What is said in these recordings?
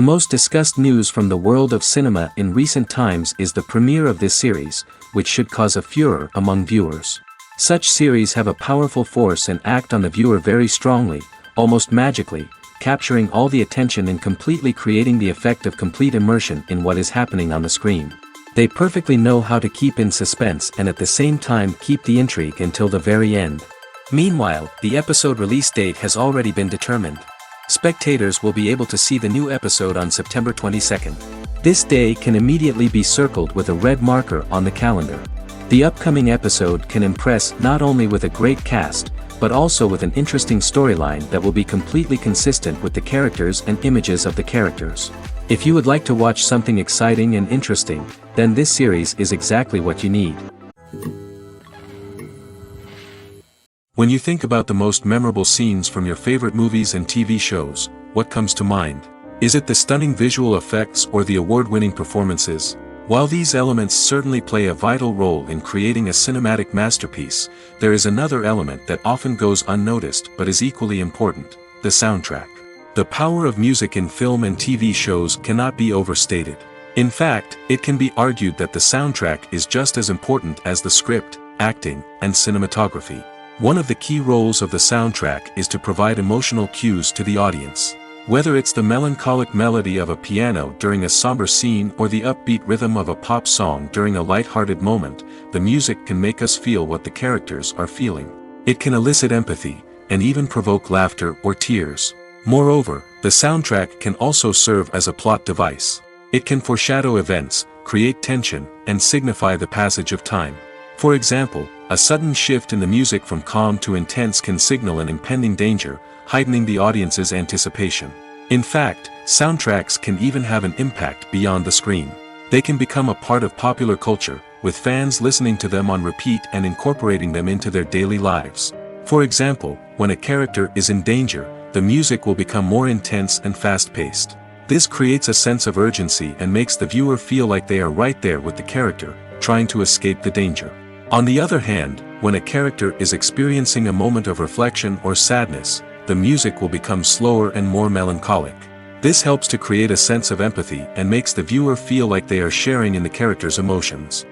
most discussed news from the world of cinema in recent times is the premiere of this series, which should cause a furor among viewers. Such series have a powerful force and act on the viewer very strongly, almost magically, capturing all the attention and completely creating the effect of complete immersion in what is happening on the screen. They perfectly know how to keep in suspense and at the same time keep the intrigue until the very end. Meanwhile, the episode release date has already been determined. Spectators will be able to see the new episode on September 22nd. This day can immediately be circled with a red marker on the calendar. The upcoming episode can impress not only with a great cast, but also with an interesting storyline that will be completely consistent with the characters and images of the characters. If you would like to watch something exciting and interesting, then this series is exactly what you need. When you think about the most memorable scenes from your favorite movies and TV shows, what comes to mind? Is it the stunning visual effects or the award-winning performances? While these elements certainly play a vital role in creating a cinematic masterpiece, there is another element that often goes unnoticed but is equally important: the soundtrack. The power of music in film and TV shows cannot be overstated. In fact, it can be argued that the soundtrack is just as important as the script, acting, and cinematography. One of the key roles of the soundtrack is to provide emotional cues to the audience. Whether it's the melancholic melody of a piano during a somber scene or the upbeat rhythm of a pop song during a light-hearted moment, the music can make us feel what the characters are feeling. It can elicit empathy, and even provoke laughter or tears. Moreover, the soundtrack can also serve as a plot device. It can foreshadow events, create tension, and signify the passage of time. For example, a sudden shift in the music from calm to intense can signal an impending danger, heightening the audience's anticipation. In fact, soundtracks can even have an impact beyond the screen. They can become a part of popular culture, with fans listening to them on repeat and incorporating them into their daily lives. For example, when a character is in danger, the music will become more intense and fast-paced. This creates a sense of urgency and makes the viewer feel like they are right there with the character, trying to escape the danger. On the other hand, when a character is experiencing a moment of reflection or sadness, the music will become slower and more melancholic. This helps to create a sense of empathy and makes the viewer feel like they are sharing in the character's emotions.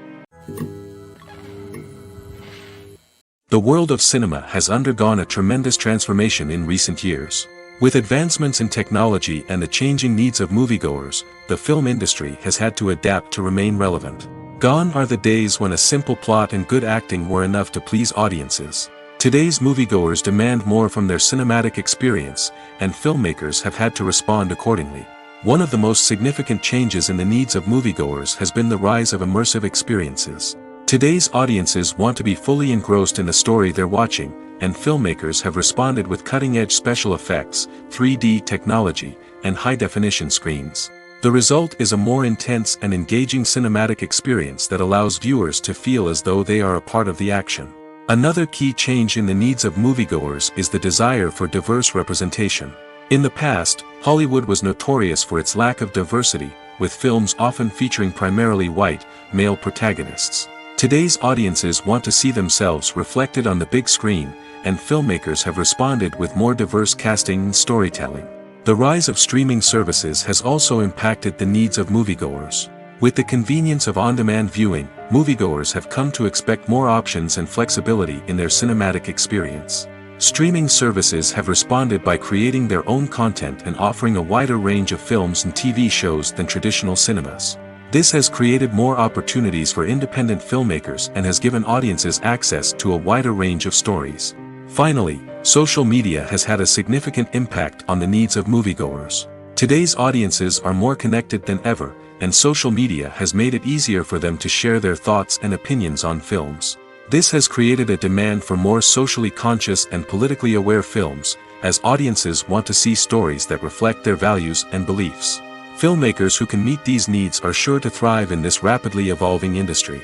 The world of cinema has undergone a tremendous transformation in recent years. With advancements in technology and the changing needs of moviegoers, the film industry has had to adapt to remain relevant. Gone are the days when a simple plot and good acting were enough to please audiences. Today's moviegoers demand more from their cinematic experience, and filmmakers have had to respond accordingly. One of the most significant changes in the needs of moviegoers has been the rise of immersive experiences. Today's audiences want to be fully engrossed in the story they're watching, and filmmakers have responded with cutting-edge special effects, 3D technology, and high-definition screens. The result is a more intense and engaging cinematic experience that allows viewers to feel as though they are a part of the action. Another key change in the needs of moviegoers is the desire for diverse representation. In the past, Hollywood was notorious for its lack of diversity, with films often featuring primarily white, male protagonists. Today's audiences want to see themselves reflected on the big screen, and filmmakers have responded with more diverse casting and storytelling. The rise of streaming services has also impacted the needs of moviegoers. With the convenience of on-demand viewing, moviegoers have come to expect more options and flexibility in their cinematic experience. Streaming services have responded by creating their own content and offering a wider range of films and TV shows than traditional cinemas. This has created more opportunities for independent filmmakers and has given audiences access to a wider range of stories. Finally, social media has had a significant impact on the needs of moviegoers. Today's audiences are more connected than ever, and social media has made it easier for them to share their thoughts and opinions on films. This has created a demand for more socially conscious and politically aware films, as audiences want to see stories that reflect their values and beliefs. Filmmakers who can meet these needs are sure to thrive in this rapidly evolving industry.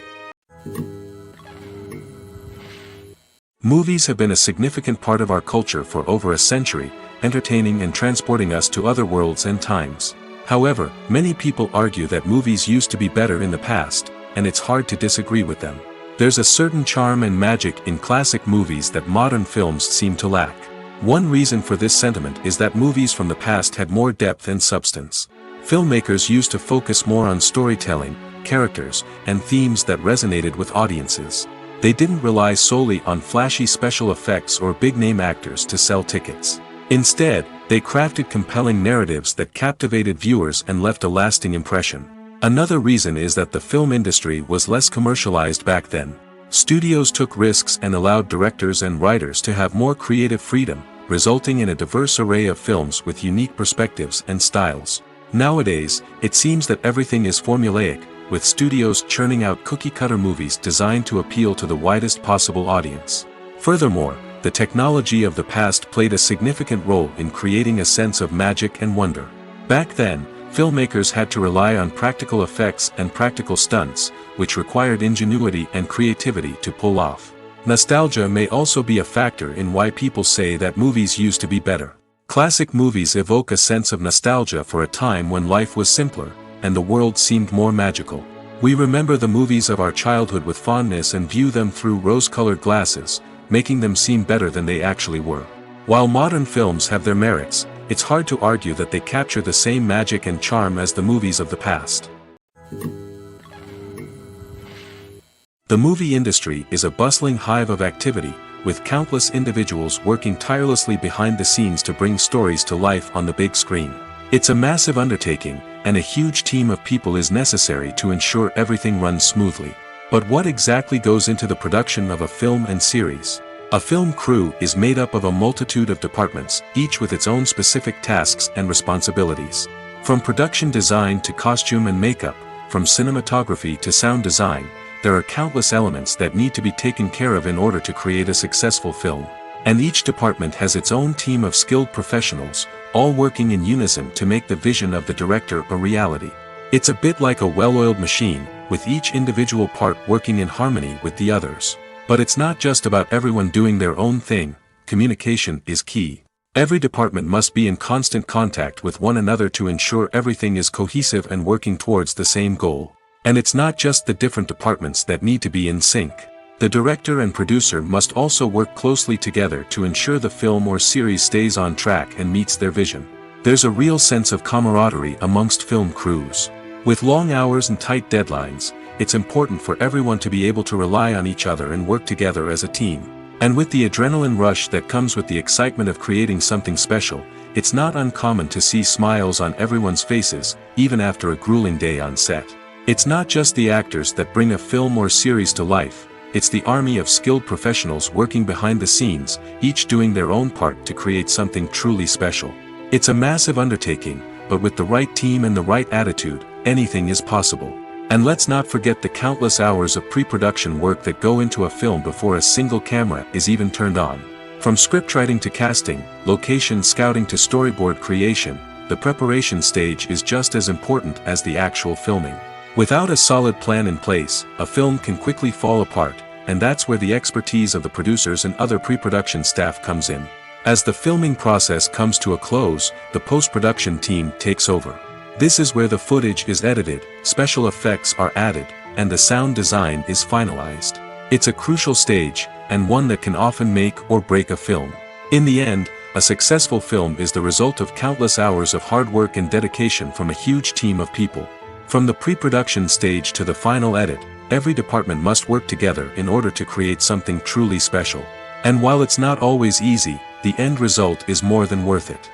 Movies have been a significant part of our culture for over a century, entertaining and transporting us to other worlds and times. However, many people argue that movies used to be better in the past, and it's hard to disagree with them. There's a certain charm and magic in classic movies that modern films seem to lack. One reason for this sentiment is that movies from the past had more depth and substance. Filmmakers used to focus more on storytelling, characters, and themes that resonated with audiences. They didn't rely solely on flashy special effects or big-name actors to sell tickets. Instead, they crafted compelling narratives that captivated viewers and left a lasting impression. Another reason is that the film industry was less commercialized back then. Studios took risks and allowed directors and writers to have more creative freedom, resulting in a diverse array of films with unique perspectives and styles. Nowadays, it seems that everything is formulaic, with studios churning out cookie-cutter movies designed to appeal to the widest possible audience. Furthermore, the technology of the past played a significant role in creating a sense of magic and wonder. Back then, filmmakers had to rely on practical effects and practical stunts, which required ingenuity and creativity to pull off. Nostalgia may also be a factor in why people say that movies used to be better. Classic movies evoke a sense of nostalgia for a time when life was simpler, and the world seemed more magical. We remember the movies of our childhood with fondness and view them through rose-colored glasses, making them seem better than they actually were. While modern films have their merits, it's hard to argue that they capture the same magic and charm as the movies of the past. The movie industry is a bustling hive of activity, with countless individuals working tirelessly behind the scenes to bring stories to life on the big screen. It's a massive undertaking, and a huge team of people is necessary to ensure everything runs smoothly. But what exactly goes into the production of a film and series? A film crew is made up of a multitude of departments, each with its own specific tasks and responsibilities. From production design to costume and makeup, from cinematography to sound design, there are countless elements that need to be taken care of in order to create a successful film. And each department has its own team of skilled professionals, all working in unison to make the vision of the director a reality. It's a bit like a well-oiled machine, with each individual part working in harmony with the others. But it's not just about everyone doing their own thing. Communication is key. Every department must be in constant contact with one another to ensure everything is cohesive and working towards the same goal. And it's not just the different departments that need to be in sync. The director and producer must also work closely together to ensure the film or series stays on track and meets their vision. There's a real sense of camaraderie amongst film crews. With long hours and tight deadlines, it's important for everyone to be able to rely on each other and work together as a team. And with the adrenaline rush that comes with the excitement of creating something special, it's not uncommon to see smiles on everyone's faces, even after a grueling day on set. It's not just the actors that bring a film or series to life. It's the army of skilled professionals working behind the scenes, each doing their own part to create something truly special. It's a massive undertaking, but with the right team and the right attitude, anything is possible. And let's not forget the countless hours of pre-production work that go into a film before a single camera is even turned on. From scriptwriting to casting, location scouting to storyboard creation, the preparation stage is just as important as the actual filming. Without a solid plan in place, a film can quickly fall apart, and that's where the expertise of the producers and other pre-production staff comes in. As the filming process comes to a close, the post-production team takes over. This is where the footage is edited, special effects are added, and the sound design is finalized. It's a crucial stage, and one that can often make or break a film. In the end, a successful film is the result of countless hours of hard work and dedication from a huge team of people. From the pre-production stage to the final edit, every department must work together in order to create something truly special. And while it's not always easy, the end result is more than worth it.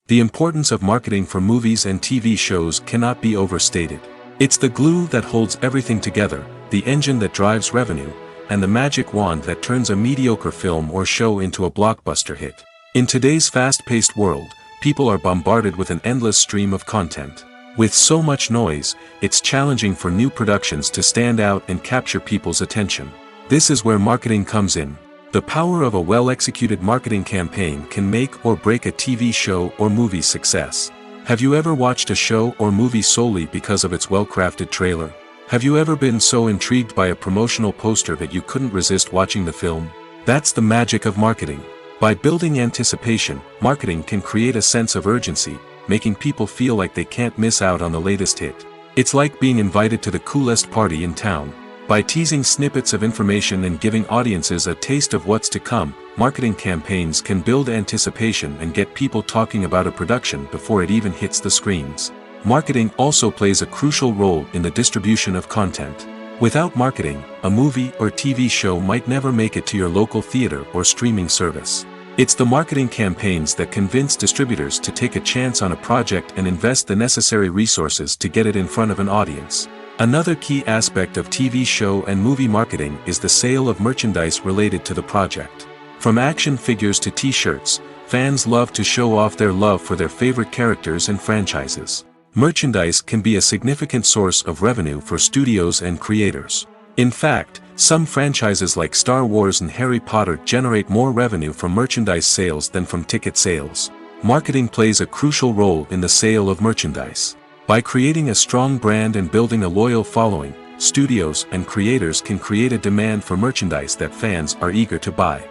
The importance of marketing for movies and TV shows cannot be overstated. It's the glue that holds everything together, the engine that drives revenue, and the magic wand that turns a mediocre film or show into a blockbuster hit. In today's fast-paced world, people are bombarded with an endless stream of content. With so much noise, it's challenging for new productions to stand out and capture people's attention. This is where marketing comes in. The power of a well-executed marketing campaign can make or break a TV show or movie's success. Have you ever watched a show or movie solely because of its well-crafted trailer? Have you ever been so intrigued by a promotional poster that you couldn't resist watching the film? That's the magic of marketing. By building anticipation, marketing can create a sense of urgency, making people feel like they can't miss out on the latest hit. It's like being invited to the coolest party in town. By teasing snippets of information and giving audiences a taste of what's to come, marketing campaigns can build anticipation and get people talking about a production before it even hits the screens. Marketing also plays a crucial role in the distribution of content. Without marketing, a movie or TV show might never make it to your local theater or streaming service. It's the marketing campaigns that convince distributors to take a chance on a project and invest the necessary resources to get it in front of an audience. Another key aspect of TV show and movie marketing is the sale of merchandise related to the project. From action figures to t-shirts, fans love to show off their love for their favorite characters and franchises. Merchandise can be a significant source of revenue for studios and creators. In fact, some franchises like Star Wars and Harry Potter generate more revenue from merchandise sales than from ticket sales. Marketing plays a crucial role in the sale of merchandise. By creating a strong brand and building a loyal following, studios and creators can create a demand for merchandise that fans are eager to buy.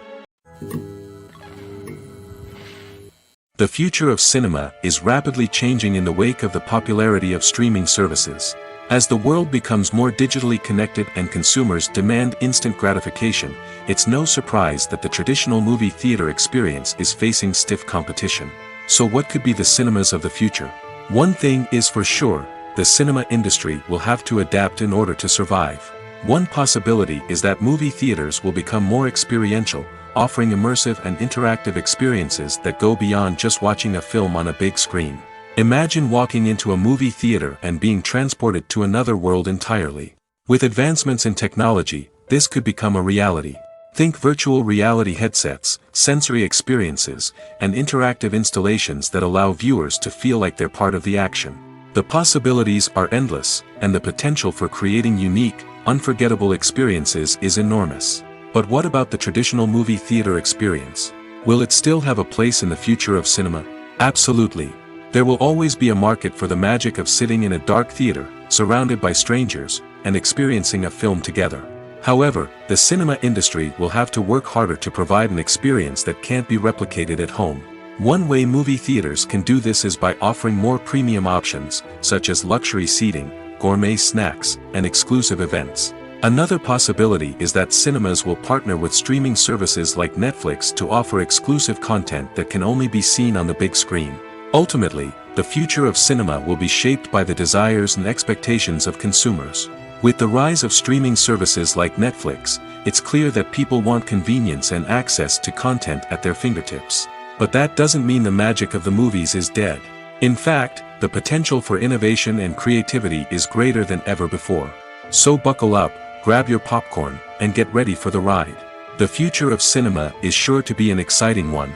The future of cinema is rapidly changing in the wake of the popularity of streaming services. As the world becomes more digitally connected and consumers demand instant gratification, it's no surprise that the traditional movie theater experience is facing stiff competition. So what could be the cinemas of the future? One thing is for sure, the cinema industry will have to adapt in order to survive. One possibility is that movie theaters will become more experiential, offering immersive and interactive experiences that go beyond just watching a film on a big screen. Imagine walking into a movie theater and being transported to another world entirely. With advancements in technology, this could become a reality. Think virtual reality headsets, sensory experiences, and interactive installations that allow viewers to feel like they're part of the action. The possibilities are endless, and the potential for creating unique, unforgettable experiences is enormous. But what about the traditional movie theater experience? Will it still have a place in the future of cinema? Absolutely. There will always be a market for the magic of sitting in a dark theater, surrounded by strangers, and experiencing a film together. However, the cinema industry will have to work harder to provide an experience that can't be replicated at home. One way movie theaters can do this is by offering more premium options, such as luxury seating, gourmet snacks, and exclusive events. Another possibility is that cinemas will partner with streaming services like Netflix to offer exclusive content that can only be seen on the big screen. Ultimately, the future of cinema will be shaped by the desires and expectations of consumers. With the rise of streaming services like Netflix, it's clear that people want convenience and access to content at their fingertips. But that doesn't mean the magic of the movies is dead. In fact, the potential for innovation and creativity is greater than ever before. So buckle up, grab your popcorn, and get ready for the ride. The future of cinema is sure to be an exciting one.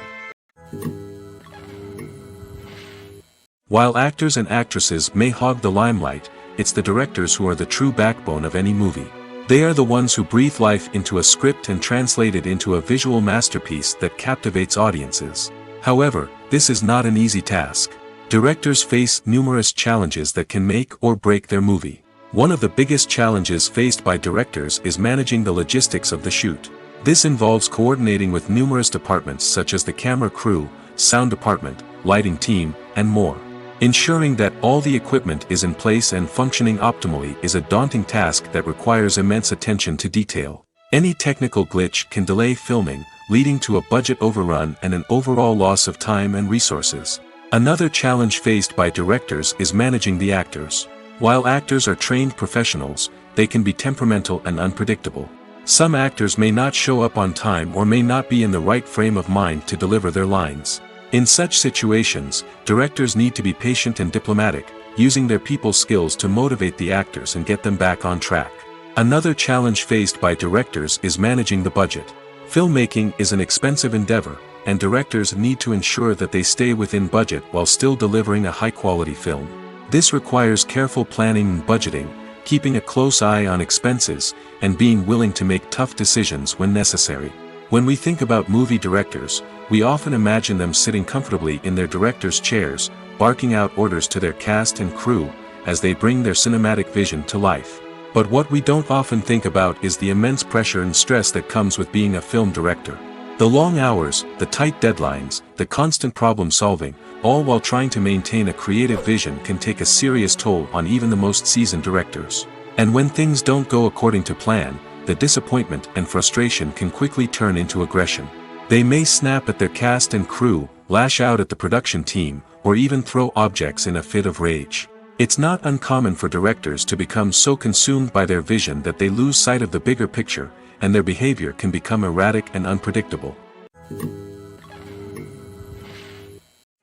While actors and actresses may hog the limelight, it's the directors who are the true backbone of any movie. They are the ones who breathe life into a script and translate it into a visual masterpiece that captivates audiences. However, this is not an easy task. Directors face numerous challenges that can make or break their movie. One of the biggest challenges faced by directors is managing the logistics of the shoot. This involves coordinating with numerous departments such as the camera crew, sound department, lighting team, and more. Ensuring that all the equipment is in place and functioning optimally is a daunting task that requires immense attention to detail. Any technical glitch can delay filming, leading to a budget overrun and an overall loss of time and resources. Another challenge faced by directors is managing the actors. While actors are trained professionals, they can be temperamental and unpredictable. Some actors may not show up on time or may not be in the right frame of mind to deliver their lines. In such situations, directors need to be patient and diplomatic, using their people skills to motivate the actors and get them back on track. Another challenge faced by directors is managing the budget. Filmmaking is an expensive endeavor, and directors need to ensure that they stay within budget while still delivering a high-quality film. This requires careful planning and budgeting, keeping a close eye on expenses, and being willing to make tough decisions when necessary. When we think about movie directors, we often imagine them sitting comfortably in their director's chairs, barking out orders to their cast and crew, as they bring their cinematic vision to life. But what we don't often think about is the immense pressure and stress that comes with being a film director. The long hours, the tight deadlines, the constant problem solving, all while trying to maintain a creative vision can take a serious toll on even the most seasoned directors. And when things don't go according to plan, the disappointment and frustration can quickly turn into aggression. They may snap at their cast and crew, lash out at the production team, or even throw objects in a fit of rage. It's not uncommon for directors to become so consumed by their vision that they lose sight of the bigger picture, and their behavior can become erratic and unpredictable.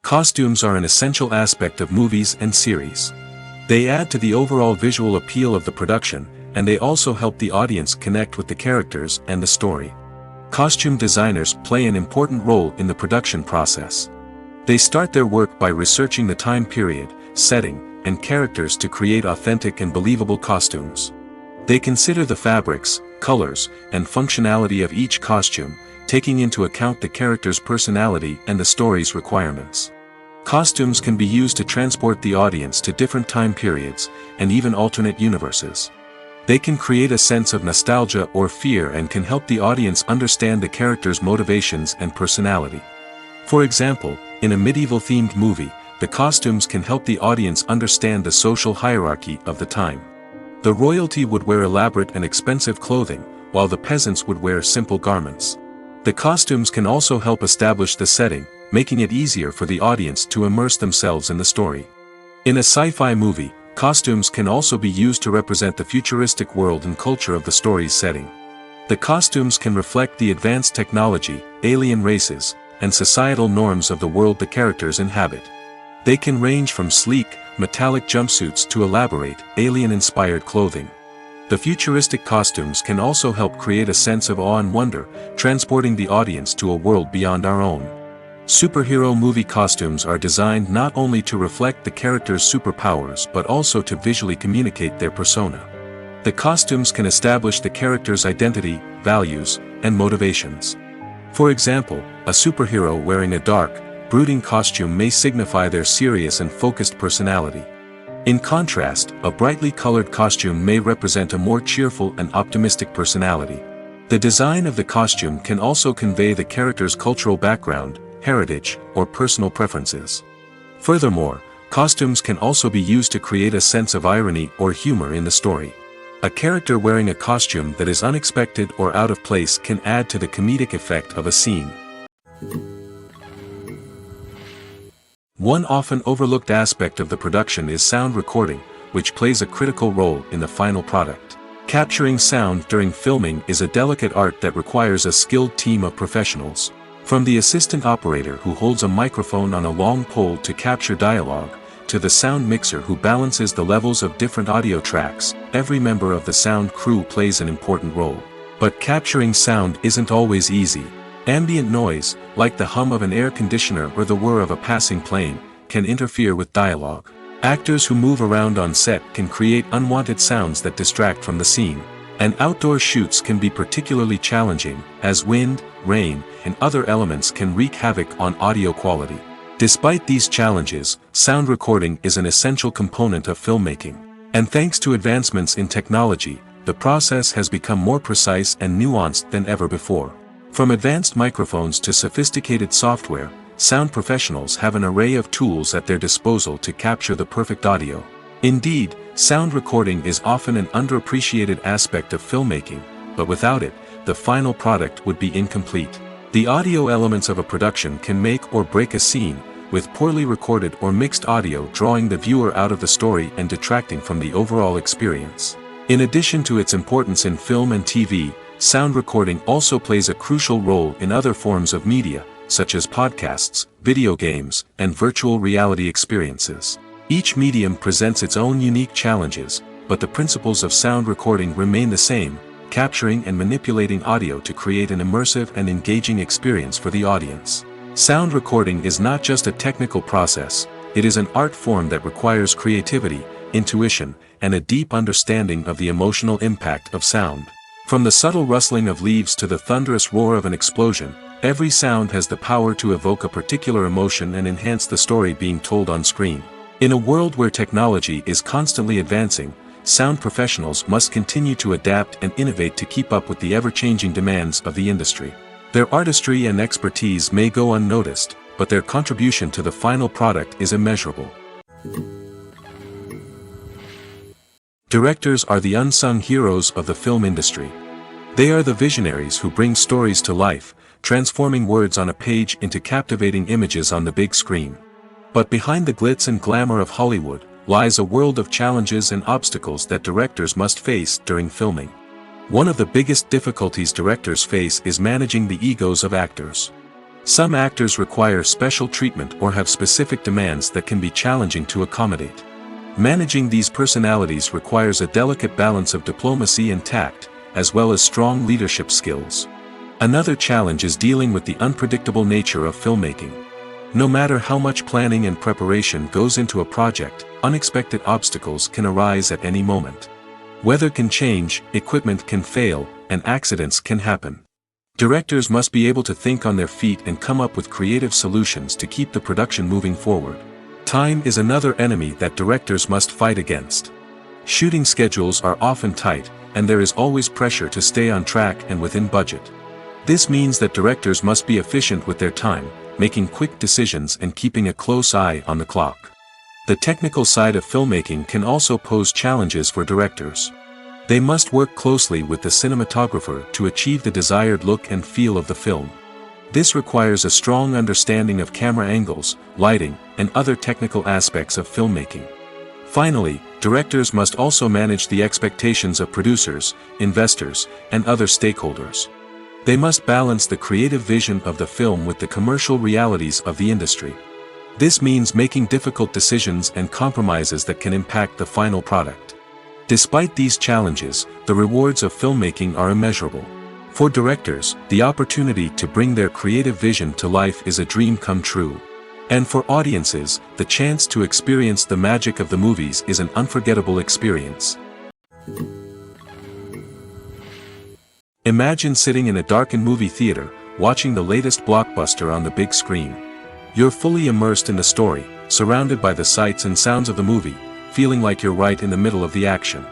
Costumes are an essential aspect of movies and series. They add to the overall visual appeal of the production, and they also help the audience connect with the characters and the story. Costume designers play an important role in the production process. They start their work by researching the time period, setting, and characters to create authentic and believable costumes. They consider the fabrics, colors, and functionality of each costume, taking into account the character's personality and the story's requirements. Costumes can be used to transport the audience to different time periods, and even alternate universes. They can create a sense of nostalgia or fear and can help the audience understand the character's motivations and personality. For example, in a medieval-themed movie, the costumes can help the audience understand the social hierarchy of the time. The royalty would wear elaborate and expensive clothing, while the peasants would wear simple garments. The costumes can also help establish the setting, making it easier for the audience to immerse themselves in the story. In a sci-fi movie, costumes can also be used to represent the futuristic world and culture of the story's setting. The costumes can reflect the advanced technology, alien races, and societal norms of the world the characters inhabit. They can range from sleek, metallic jumpsuits to elaborate, alien-inspired clothing. The futuristic costumes can also help create a sense of awe and wonder, transporting the audience to a world beyond our own. Superhero movie costumes are designed not only to reflect the character's superpowers but also to visually communicate their persona. The costumes can establish the character's identity, values, and motivations. For example, a superhero wearing a dark, brooding costume may signify their serious and focused personality. In contrast, a brightly colored costume may represent a more cheerful and optimistic personality. The design of the costume can also convey the character's cultural background, heritage, or personal preferences. Furthermore, costumes can also be used to create a sense of irony or humor in the story. A character wearing a costume that is unexpected or out of place can add to the comedic effect of a scene. One often overlooked aspect of the production is sound recording, which plays a critical role in the final product. Capturing sound during filming is a delicate art that requires a skilled team of professionals. From the assistant operator who holds a microphone on a long pole to capture dialogue, to the sound mixer who balances the levels of different audio tracks, every member of the sound crew plays an important role. But capturing sound isn't always easy. Ambient noise, like the hum of an air conditioner or the whir of a passing plane, can interfere with dialogue. Actors who move around on set can create unwanted sounds that distract from the scene. And outdoor shoots can be particularly challenging, as wind, rain, and other elements can wreak havoc on audio quality. Despite these challenges, sound recording is an essential component of filmmaking. And thanks to advancements in technology, the process has become more precise and nuanced than ever before. From advanced microphones to sophisticated software, sound professionals have an array of tools at their disposal to capture the perfect audio. Indeed, sound recording is often an underappreciated aspect of filmmaking, but without it, the final product would be incomplete. The audio elements of a production can make or break a scene, with poorly recorded or mixed audio drawing the viewer out of the story and detracting from the overall experience. In addition to its importance in film and TV, sound recording also plays a crucial role in other forms of media, such as podcasts, video games, and virtual reality experiences. Each medium presents its own unique challenges, but the principles of sound recording remain the same, capturing and manipulating audio to create an immersive and engaging experience for the audience. Sound recording is not just a technical process, it is an art form that requires creativity, intuition, and a deep understanding of the emotional impact of sound. From the subtle rustling of leaves to the thunderous roar of an explosion, every sound has the power to evoke a particular emotion and enhance the story being told on screen. In a world where technology is constantly advancing, sound professionals must continue to adapt and innovate to keep up with the ever-changing demands of the industry. Their artistry and expertise may go unnoticed, but their contribution to the final product is immeasurable. Directors are the unsung heroes of the film industry. They are the visionaries who bring stories to life, transforming words on a page into captivating images on the big screen. But behind the glitz and glamour of Hollywood lies a world of challenges and obstacles that directors must face during filming. One of the biggest difficulties directors face is managing the egos of actors. Some actors require special treatment or have specific demands that can be challenging to accommodate. Managing these personalities requires a delicate balance of diplomacy and tact, as well as strong leadership skills. Another challenge is dealing with the unpredictable nature of filmmaking. No matter how much planning and preparation goes into a project, unexpected obstacles can arise at any moment. Weather can change, equipment can fail, and accidents can happen. Directors must be able to think on their feet and come up with creative solutions to keep the production moving forward. Time is another enemy that directors must fight against. Shooting schedules are often tight, and there is always pressure to stay on track and within budget. This means that directors must be efficient with their time, making quick decisions and keeping a close eye on the clock. The technical side of filmmaking can also pose challenges for directors. They must work closely with the cinematographer to achieve the desired look and feel of the film. This requires a strong understanding of camera angles, lighting, and other technical aspects of filmmaking. Finally, directors must also manage the expectations of producers, investors, and other stakeholders. They must balance the creative vision of the film with the commercial realities of the industry. This means making difficult decisions and compromises that can impact the final product. Despite these challenges, the rewards of filmmaking are immeasurable. For directors, the opportunity to bring their creative vision to life is a dream come true. And for audiences, the chance to experience the magic of the movies is an unforgettable experience. Imagine sitting in a darkened movie theater, watching the latest blockbuster on the big screen. You're fully immersed in the story, surrounded by the sights and sounds of the movie, feeling like you're right in the middle of the action.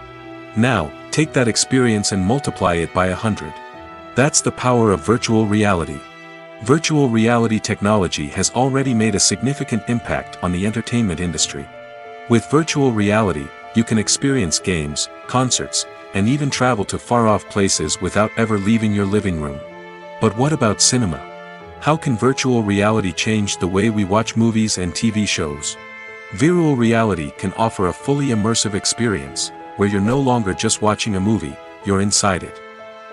Now, take that experience and multiply it by 100. That's the power of virtual reality. Virtual reality technology has already made a significant impact on the entertainment industry. With virtual reality, you can experience games, concerts, and even travel to far-off places without ever leaving your living room. But what about cinema? How can virtual reality change the way we watch movies and TV shows? Virtual reality can offer a fully immersive experience, where you're no longer just watching a movie, you're inside it.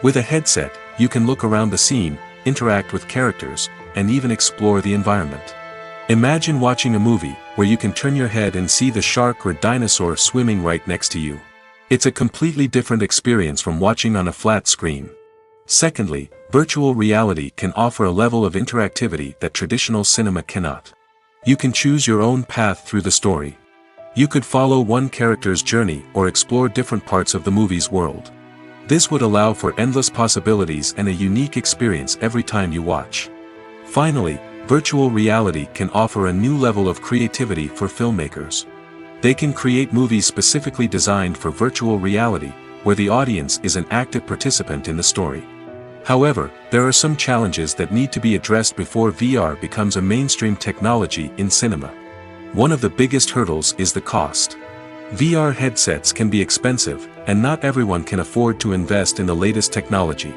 With a headset, you can look around the scene, interact with characters, and even explore the environment. Imagine watching a movie where you can turn your head and see the shark or dinosaur swimming right next to you. It's a completely different experience from watching on a flat screen. Secondly, virtual reality can offer a level of interactivity that traditional cinema cannot. You can choose your own path through the story. You could follow one character's journey or explore different parts of the movie's world. This would allow for endless possibilities and a unique experience every time you watch. Finally, virtual reality can offer a new level of creativity for filmmakers. They can create movies specifically designed for virtual reality, where the audience is an active participant in the story. However, there are some challenges that need to be addressed before VR becomes a mainstream technology in cinema. One of the biggest hurdles is the cost. VR headsets can be expensive, and not everyone can afford to invest in the latest technology.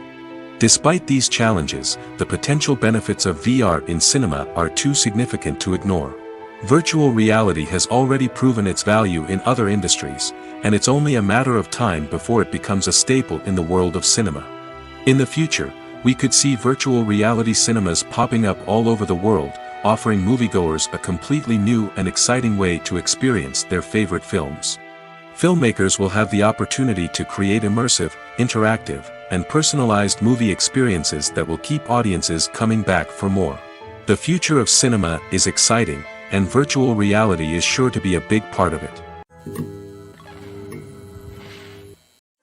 Despite these challenges, the potential benefits of VR in cinema are too significant to ignore. Virtual reality has already proven its value in other industries, and it's only a matter of time before it becomes a staple in the world of cinema. In the future, we could see virtual reality cinemas popping up all over the world, offering moviegoers a completely new and exciting way to experience their favorite films. Filmmakers will have the opportunity to create immersive, interactive, and personalized movie experiences that will keep audiences coming back for more. The future of cinema is exciting, and virtual reality is sure to be a big part of it.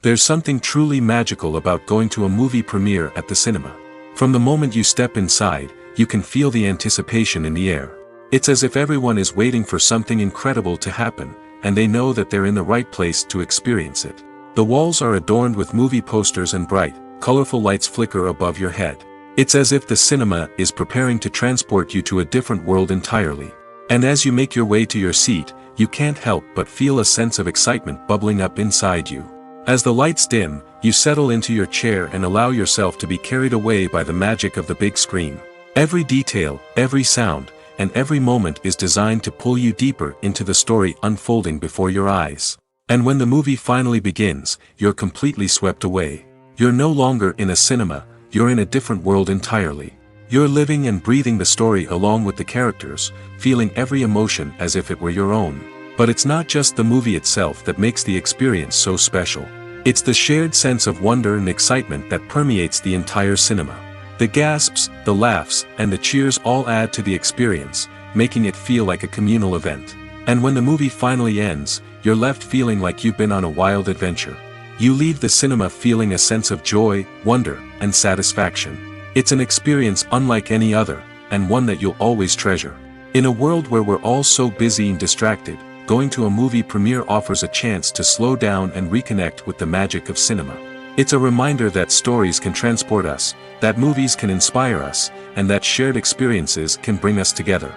There's something truly magical about going to a movie premiere at the cinema. From the moment you step inside, you can feel the anticipation in the air. It's as if everyone is waiting for something incredible to happen, and they know that they're in the right place to experience it. The walls are adorned with movie posters and bright, colorful lights flicker above your head. It's as if the cinema is preparing to transport you to a different world entirely. And as you make your way to your seat, you can't help but feel a sense of excitement bubbling up inside you. As the lights dim, you settle into your chair and allow yourself to be carried away by the magic of the big screen. Every detail, every sound, and every moment is designed to pull you deeper into the story unfolding before your eyes. And when the movie finally begins, you're completely swept away. You're no longer in a cinema, you're in a different world entirely. You're living and breathing the story along with the characters, feeling every emotion as if it were your own. But it's not just the movie itself that makes the experience so special. It's the shared sense of wonder and excitement that permeates the entire cinema. The gasps, the laughs, and the cheers all add to the experience, making it feel like a communal event. And when the movie finally ends, you're left feeling like you've been on a wild adventure. You leave the cinema feeling a sense of joy, wonder, and satisfaction. It's an experience unlike any other, and one that you'll always treasure. In a world where we're all so busy and distracted, going to a movie premiere offers a chance to slow down and reconnect with the magic of cinema. It's a reminder that stories can transport us, that movies can inspire us, and that shared experiences can bring us together.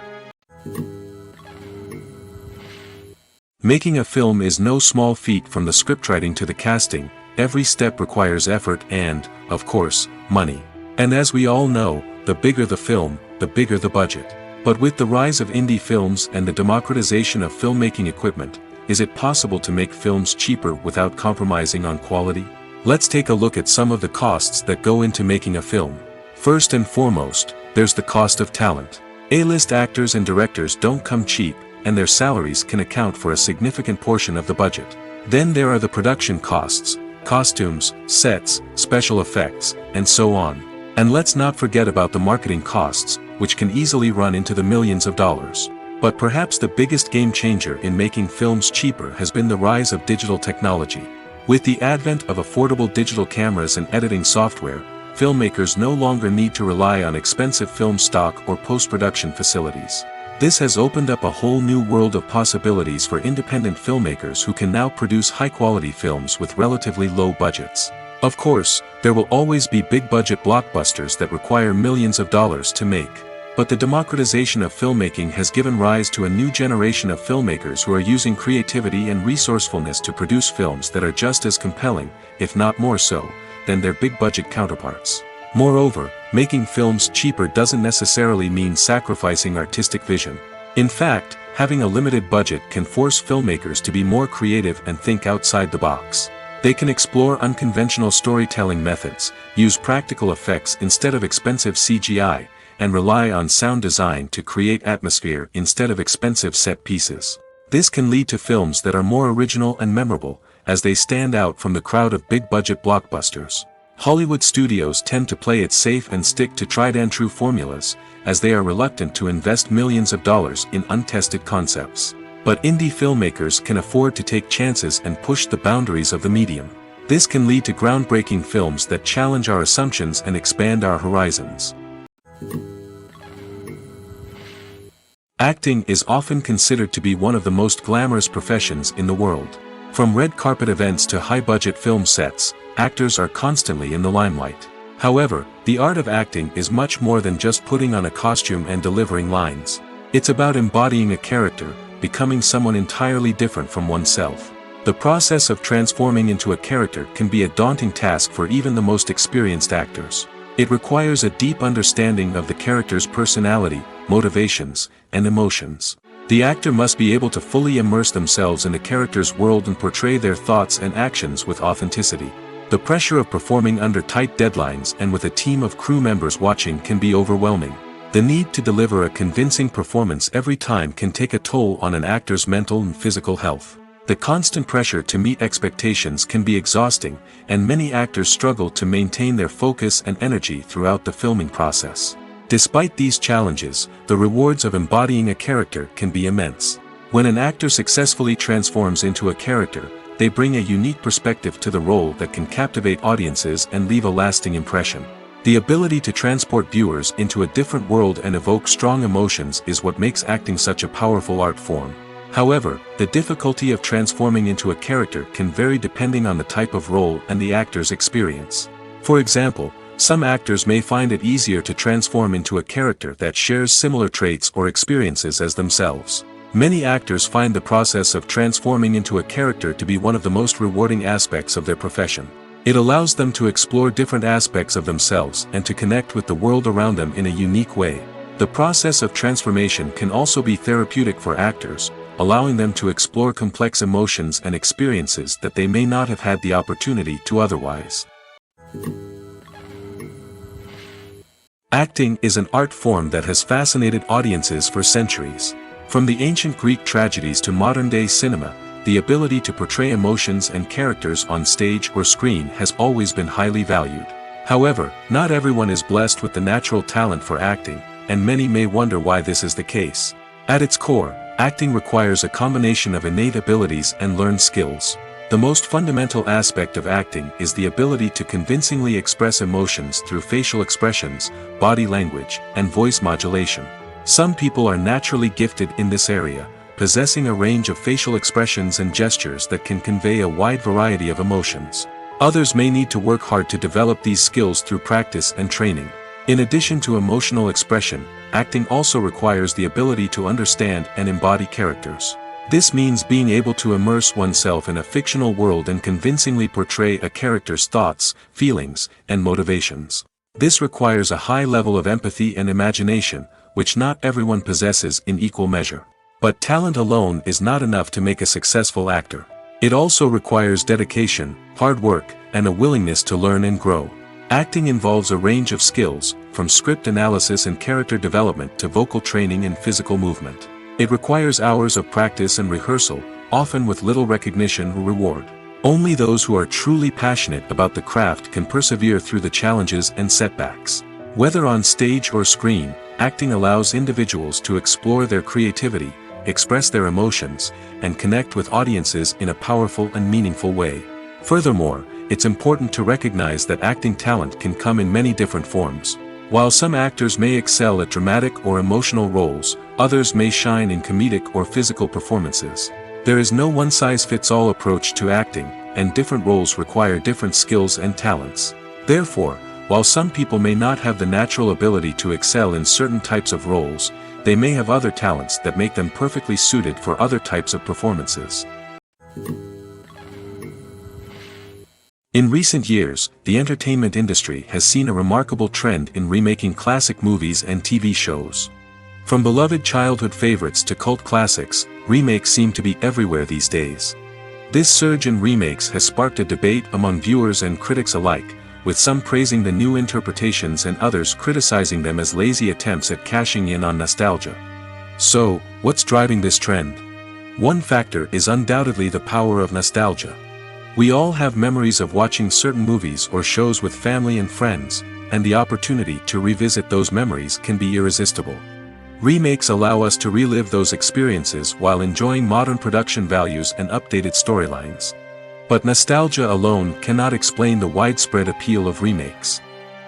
Making a film is no small feat. From the scriptwriting to the casting, every step requires effort and, of course, money. And as we all know, the bigger the film, the bigger the budget. But with the rise of indie films and the democratization of filmmaking equipment, is it possible to make films cheaper without compromising on quality? Let's take a look at some of the costs that go into making a film. First and foremost, there's the cost of talent. A-list actors and directors don't come cheap, and their salaries can account for a significant portion of the budget. Then there are the production costs, costumes, sets, special effects, and so on. And let's not forget about the marketing costs, which can easily run into the millions of dollars. But perhaps the biggest game changer in making films cheaper has been the rise of digital technology. With the advent of affordable digital cameras and editing software, filmmakers no longer need to rely on expensive film stock or post-production facilities. This has opened up a whole new world of possibilities for independent filmmakers who can now produce high-quality films with relatively low budgets. Of course, there will always be big-budget blockbusters that require millions of dollars to make. But the democratization of filmmaking has given rise to a new generation of filmmakers who are using creativity and resourcefulness to produce films that are just as compelling, if not more so, than their big-budget counterparts. Moreover, making films cheaper doesn't necessarily mean sacrificing artistic vision. In fact, having a limited budget can force filmmakers to be more creative and think outside the box. They can explore unconventional storytelling methods, use practical effects instead of expensive CGI, and rely on sound design to create atmosphere instead of expensive set pieces. This can lead to films that are more original and memorable, as they stand out from the crowd of big-budget blockbusters. Hollywood studios tend to play it safe and stick to tried-and-true formulas, as they are reluctant to invest millions of dollars in untested concepts. But indie filmmakers can afford to take chances and push the boundaries of the medium. This can lead to groundbreaking films that challenge our assumptions and expand our horizons. Acting is often considered to be one of the most glamorous professions in the world. From red carpet events to high-budget film sets, actors are constantly in the limelight. However, the art of acting is much more than just putting on a costume and delivering lines. It's about embodying a character, becoming someone entirely different from oneself. The process of transforming into a character can be a daunting task for even the most experienced actors. It requires a deep understanding of the character's personality, motivations, and emotions. The actor must be able to fully immerse themselves in the character's world and portray their thoughts and actions with authenticity. The pressure of performing under tight deadlines and with a team of crew members watching can be overwhelming. The need to deliver a convincing performance every time can take a toll on an actor's mental and physical health. The constant pressure to meet expectations can be exhausting, and many actors struggle to maintain their focus and energy throughout the filming process. Despite these challenges, the rewards of embodying a character can be immense. When an actor successfully transforms into a character, they bring a unique perspective to the role that can captivate audiences and leave a lasting impression. The ability to transport viewers into a different world and evoke strong emotions is what makes acting such a powerful art form. However, the difficulty of transforming into a character can vary depending on the type of role and the actor's experience. For example, some actors may find it easier to transform into a character that shares similar traits or experiences as themselves. Many actors find the process of transforming into a character to be one of the most rewarding aspects of their profession. It allows them to explore different aspects of themselves and to connect with the world around them in a unique way. The process of transformation can also be therapeutic for actors, allowing them to explore complex emotions and experiences that they may not have had the opportunity to otherwise. Acting is an art form that has fascinated audiences for centuries. From the ancient Greek tragedies to modern-day cinema, the ability to portray emotions and characters on stage or screen has always been highly valued. However, not everyone is blessed with the natural talent for acting, and many may wonder why this is the case. At its core, acting requires a combination of innate abilities and learned skills. The most fundamental aspect of acting is the ability to convincingly express emotions through facial expressions, body language, and voice modulation. Some people are naturally gifted in this area, possessing a range of facial expressions and gestures that can convey a wide variety of emotions. Others may need to work hard to develop these skills through practice and training. In addition to emotional expression, acting also requires the ability to understand and embody characters. This means being able to immerse oneself in a fictional world and convincingly portray a character's thoughts, feelings, and motivations. This requires a high level of empathy and imagination, which not everyone possesses in equal measure. But talent alone is not enough to make a successful actor. It also requires dedication, hard work, and a willingness to learn and grow. Acting involves a range of skills, from script analysis and character development to vocal training and physical movement. It requires hours of practice and rehearsal, often with little recognition or reward. Only those who are truly passionate about the craft can persevere through the challenges and setbacks. Whether on stage or screen, acting allows individuals to explore their creativity, express their emotions, and connect with audiences in a powerful and meaningful way. Furthermore, it's important to recognize that acting talent can come in many different forms. While some actors may excel at dramatic or emotional roles, others may shine in comedic or physical performances. There is no one-size-fits-all approach to acting, and different roles require different skills and talents. Therefore, while some people may not have the natural ability to excel in certain types of roles, they may have other talents that make them perfectly suited for other types of performances. In recent years, the entertainment industry has seen a remarkable trend in remaking classic movies and TV shows. From beloved childhood favorites to cult classics, remakes seem to be everywhere these days. This surge in remakes has sparked a debate among viewers and critics alike, with some praising the new interpretations and others criticizing them as lazy attempts at cashing in on nostalgia. So, what's driving this trend? One factor is undoubtedly the power of nostalgia. We all have memories of watching certain movies or shows with family and friends, and the opportunity to revisit those memories can be irresistible. Remakes allow us to relive those experiences while enjoying modern production values and updated storylines. But nostalgia alone cannot explain the widespread appeal of remakes.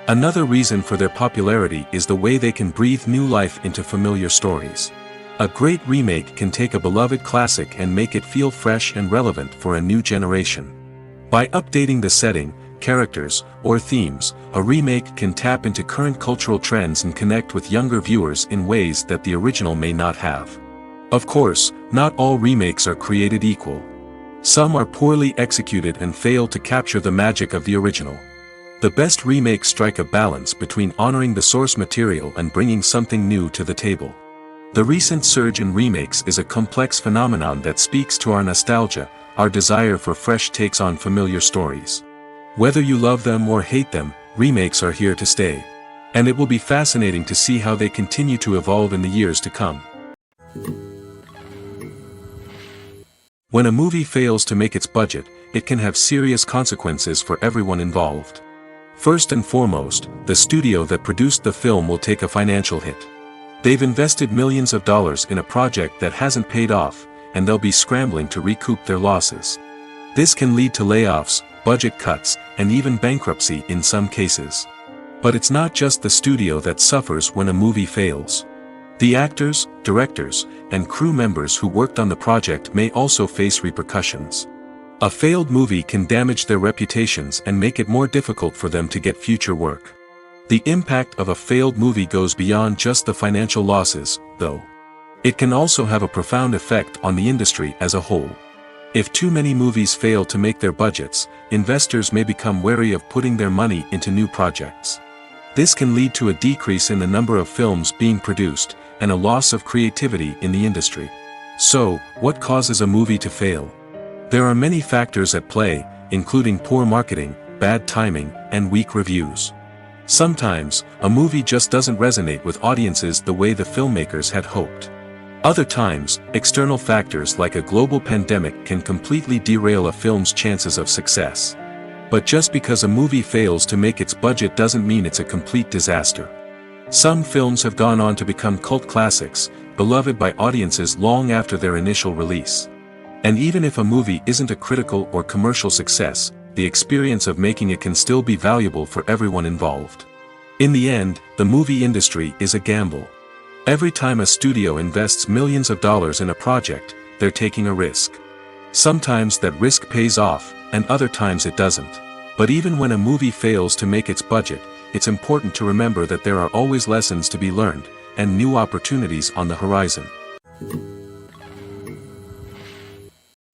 Another reason for their popularity is the way they can breathe new life into familiar stories. A great remake can take a beloved classic and make it feel fresh and relevant for a new generation. By updating the setting, characters, or themes, a remake can tap into current cultural trends and connect with younger viewers in ways that the original may not have. Of course, not all remakes are created equal. Some are poorly executed and fail to capture the magic of the original. The best remakes strike a balance between honoring the source material and bringing something new to the table. The recent surge in remakes is a complex phenomenon that speaks to our nostalgia, our desire for fresh takes on familiar stories. Whether you love them or hate them, remakes are here to stay. And it will be fascinating to see how they continue to evolve in the years to come. When a movie fails to make its budget, it can have serious consequences for everyone involved. First and foremost, the studio that produced the film will take a financial hit. They've invested millions of dollars in a project that hasn't paid off, and they'll be scrambling to recoup their losses. This can lead to layoffs, budget cuts, and even bankruptcy in some cases. But it's not just the studio that suffers when a movie fails. The actors, directors, and crew members who worked on the project may also face repercussions. A failed movie can damage their reputations and make it more difficult for them to get future work. The impact of a failed movie goes beyond just the financial losses, though. It can also have a profound effect on the industry as a whole. If too many movies fail to make their budgets, investors may become wary of putting their money into new projects. This can lead to a decrease in the number of films being produced, and a loss of creativity in the industry. So, what causes a movie to fail? There are many factors at play, including poor marketing, bad timing, and weak reviews. Sometimes, a movie just doesn't resonate with audiences the way the filmmakers had hoped. Other times, external factors like a global pandemic can completely derail a film's chances of success. But just because a movie fails to make its budget doesn't mean it's a complete disaster. Some films have gone on to become cult classics, beloved by audiences long after their initial release. And even if a movie isn't a critical or commercial success, the experience of making it can still be valuable for everyone involved. In the end, the movie industry is a gamble. Every time a studio invests millions of dollars in a project, they're taking a risk. Sometimes that risk pays off, and other times it doesn't. But even when a movie fails to make its budget, it's important to remember that there are always lessons to be learned, and new opportunities on the horizon.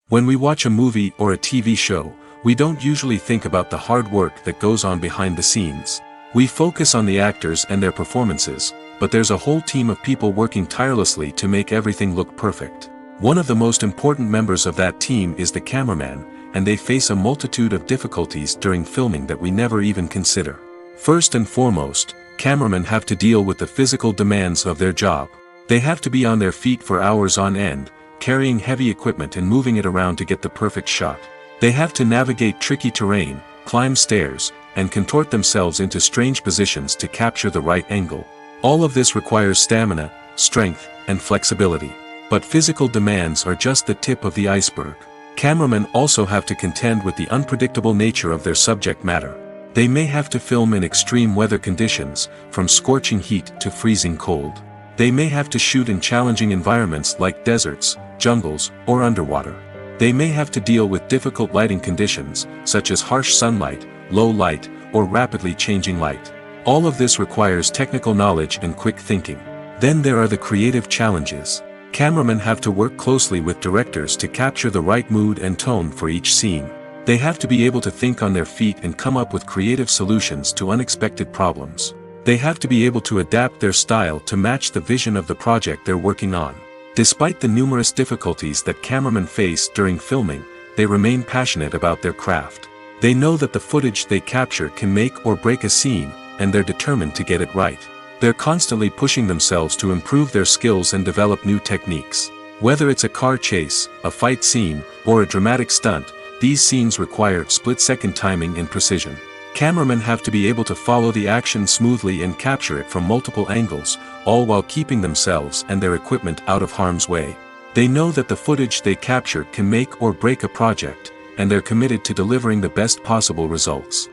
When we watch a movie or a TV show, we don't usually think about the hard work that goes on behind the scenes. We focus on the actors and their performances, but there's a whole team of people working tirelessly to make everything look perfect. One of the most important members of that team is the cameraman, and they face a multitude of difficulties during filming that we never even consider. First and foremost, cameramen have to deal with the physical demands of their job. They have to be on their feet for hours on end, carrying heavy equipment and moving it around to get the perfect shot. They have to navigate tricky terrain, climb stairs, and contort themselves into strange positions to capture the right angle. All of this requires stamina, strength, and flexibility. But physical demands are just the tip of the iceberg. Cameramen also have to contend with the unpredictable nature of their subject matter. They may have to film in extreme weather conditions, from scorching heat to freezing cold. They may have to shoot in challenging environments like deserts, jungles, or underwater. They may have to deal with difficult lighting conditions, such as harsh sunlight, low light, or rapidly changing light. All of this requires technical knowledge and quick thinking. Then there are the creative challenges. Cameramen have to work closely with directors to capture the right mood and tone for each scene. They have to be able to think on their feet and come up with creative solutions to unexpected problems. They have to be able to adapt their style to match the vision of the project they're working on. Despite the numerous difficulties that cameramen face during filming, they remain passionate about their craft. They know that the footage they capture can make or break a scene, and they're determined to get it right. They're constantly pushing themselves to improve their skills and develop new techniques. Whether it's a car chase, a fight scene, or a dramatic stunt, these scenes require split-second timing and precision. Cameramen have to be able to follow the action smoothly and capture it from multiple angles, all while keeping themselves and their equipment out of harm's way. They know that the footage they capture can make or break a project, and they're committed to delivering the best possible results.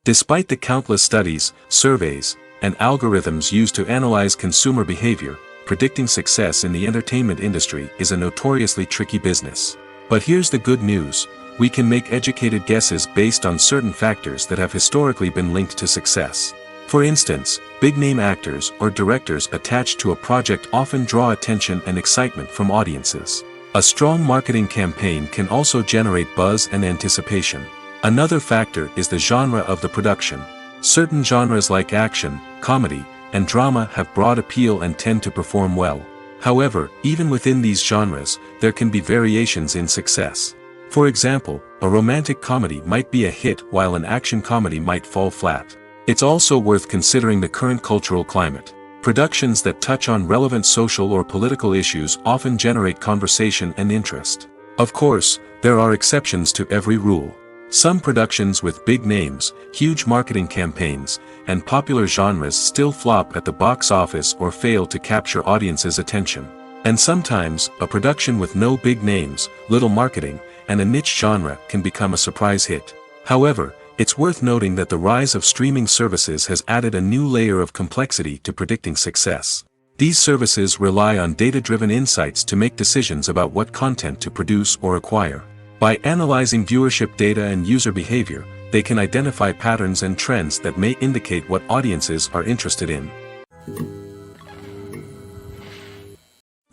Despite the countless studies, surveys, and algorithms used to analyze consumer behavior, predicting success in the entertainment industry is a notoriously tricky business. But here's the good news: we can make educated guesses based on certain factors that have historically been linked to success. For instance, big-name actors or directors attached to a project often draw attention and excitement from audiences. A strong marketing campaign can also generate buzz and anticipation. Another factor is the genre of the production. Certain genres like action, comedy, and drama have broad appeal and tend to perform well. However, even within these genres, there can be variations in success. For example, a romantic comedy might be a hit while an action comedy might fall flat. It's also worth considering the current cultural climate. Productions that touch on relevant social or political issues often generate conversation and interest. Of course, there are exceptions to every rule. Some productions with big names, huge marketing campaigns, and popular genres still flop at the box office or fail to capture audiences' attention. And sometimes, a production with no big names, little marketing, and a niche genre can become a surprise hit. However, it's worth noting that the rise of streaming services has added a new layer of complexity to predicting success. These services rely on data-driven insights to make decisions about what content to produce or acquire. By analyzing viewership data and user behavior, they can identify patterns and trends that may indicate what audiences are interested in.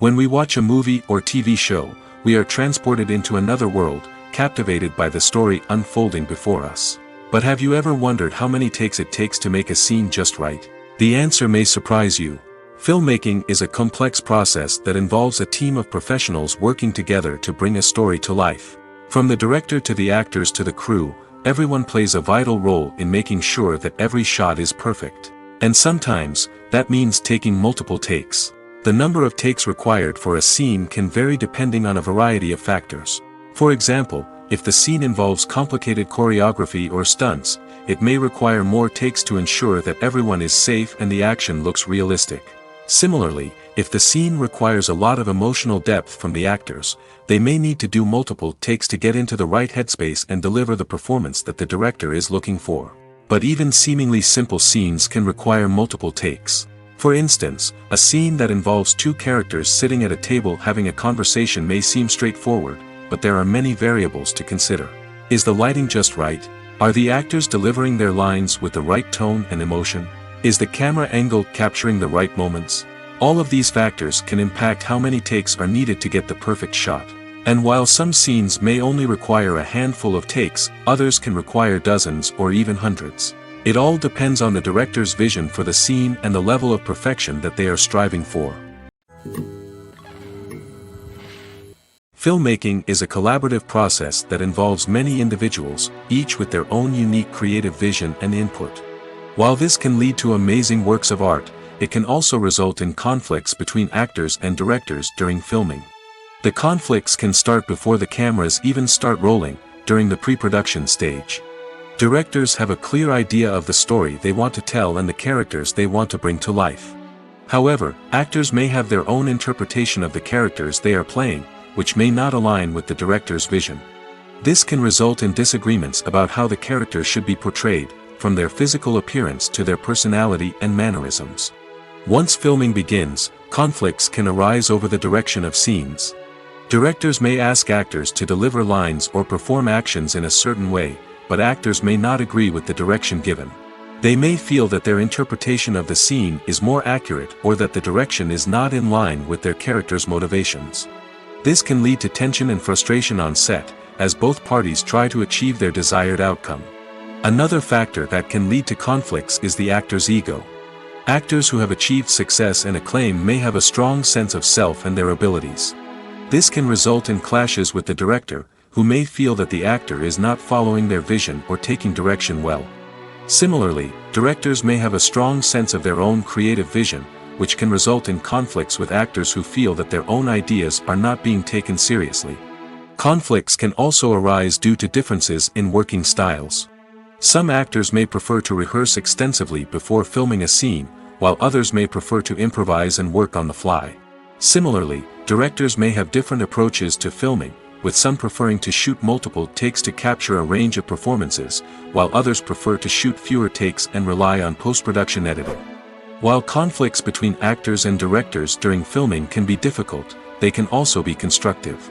When we watch a movie or TV show, we are transported into another world, captivated by the story unfolding before us. But have you ever wondered how many takes it takes to make a scene just right? The answer may surprise you. Filmmaking is a complex process that involves a team of professionals working together to bring a story to life. From the director to the actors to the crew, everyone plays a vital role in making sure that every shot is perfect. And sometimes, that means taking multiple takes. The number of takes required for a scene can vary depending on a variety of factors. For example, if the scene involves complicated choreography or stunts, it may require more takes to ensure that everyone is safe and the action looks realistic. Similarly, if the scene requires a lot of emotional depth from the actors, they may need to do multiple takes to get into the right headspace and deliver the performance that the director is looking for. But even seemingly simple scenes can require multiple takes. For instance, a scene that involves two characters sitting at a table having a conversation may seem straightforward, but there are many variables to consider. Is the lighting just right? Are the actors delivering their lines with the right tone and emotion? Is the camera angle capturing the right moments? All of these factors can impact how many takes are needed to get the perfect shot. And while some scenes may only require a handful of takes, others can require dozens or even hundreds. It all depends on the director's vision for the scene and the level of perfection that they are striving for. Filmmaking is a collaborative process that involves many individuals, each with their own unique creative vision and input. While this can lead to amazing works of art, it can also result in conflicts between actors and directors during filming. The conflicts can start before the cameras even start rolling, during the pre-production stage. Directors have a clear idea of the story they want to tell and the characters they want to bring to life. However, actors may have their own interpretation of the characters they are playing, which may not align with the director's vision. This can result in disagreements about how the character should be portrayed, from their physical appearance to their personality and mannerisms. Once filming begins, conflicts can arise over the direction of scenes. Directors may ask actors to deliver lines or perform actions in a certain way, but actors may not agree with the direction given. They may feel that their interpretation of the scene is more accurate or that the direction is not in line with their character's motivations. This can lead to tension and frustration on set, as both parties try to achieve their desired outcome. Another factor that can lead to conflicts is the actor's ego. Actors who have achieved success and acclaim may have a strong sense of self and their abilities. This can result in clashes with the director, who may feel that the actor is not following their vision or taking direction well. Similarly, directors may have a strong sense of their own creative vision, which can result in conflicts with actors who feel that their own ideas are not being taken seriously. Conflicts can also arise due to differences in working styles. Some actors may prefer to rehearse extensively before filming a scene, while others may prefer to improvise and work on the fly. Similarly, directors may have different approaches to filming, with some preferring to shoot multiple takes to capture a range of performances, while others prefer to shoot fewer takes and rely on post-production editing. While conflicts between actors and directors during filming can be difficult, they can also be constructive.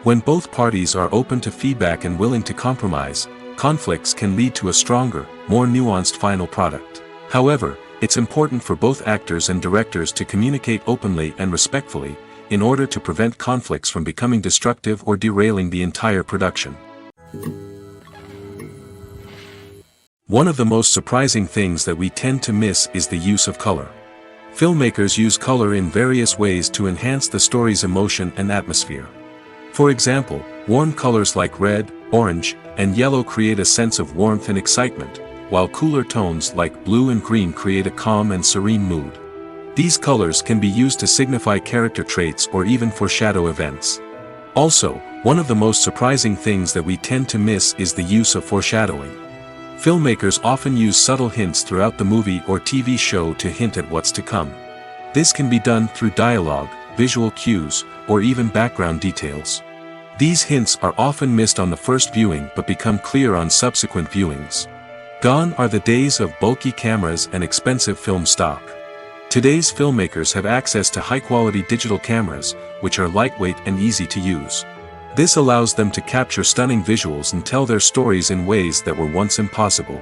When both parties are open to feedback and willing to compromise, conflicts can lead to a stronger, more nuanced final product. However, it's important for both actors and directors to communicate openly and respectfully, in order to prevent conflicts from becoming destructive or derailing the entire production. One of the most surprising things that we tend to miss is the use of color. Filmmakers use color in various ways to enhance the story's emotion and atmosphere. For example, warm colors like red, orange, and yellow create a sense of warmth and excitement, while cooler tones like blue and green create a calm and serene mood. These colors can be used to signify character traits or even foreshadow events. Also, one of the most surprising things that we tend to miss is the use of foreshadowing. Filmmakers often use subtle hints throughout the movie or TV show to hint at what's to come. This can be done through dialogue, visual cues, or even background details. These hints are often missed on the first viewing but become clear on subsequent viewings. Gone are the days of bulky cameras and expensive film stock. Today's filmmakers have access to high-quality digital cameras, which are lightweight and easy to use. This allows them to capture stunning visuals and tell their stories in ways that were once impossible.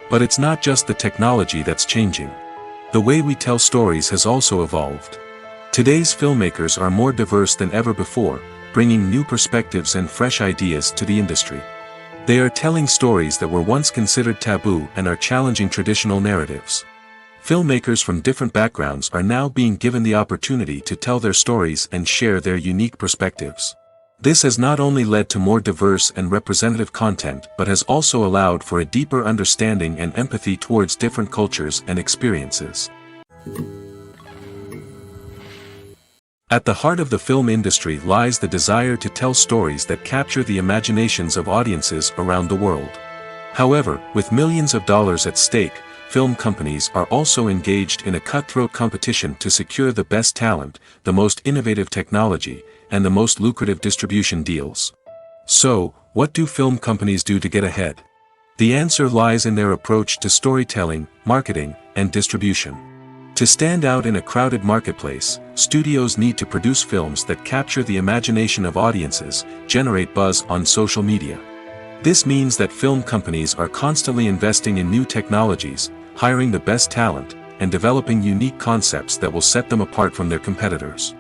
But it's not just the technology that's changing. The way we tell stories has also evolved. Today's filmmakers are more diverse than ever before, bringing new perspectives and fresh ideas to the industry. They are telling stories that were once considered taboo and are challenging traditional narratives. Filmmakers from different backgrounds are now being given the opportunity to tell their stories and share their unique perspectives. This has not only led to more diverse and representative content but has also allowed for a deeper understanding and empathy towards different cultures and experiences. At the heart of the film industry lies the desire to tell stories that capture the imaginations of audiences around the world. However, with millions of dollars at stake, film companies are also engaged in a cutthroat competition to secure the best talent, the most innovative technology, and the most lucrative distribution deals. So, what do film companies do to get ahead? The answer lies in their approach to storytelling, marketing, and distribution. To stand out in a crowded marketplace, studios need to produce films that capture the imagination of audiences, generate buzz on social media. This means that film companies are constantly investing in new technologies, hiring the best talent, and developing unique concepts that will set them apart from their competitors.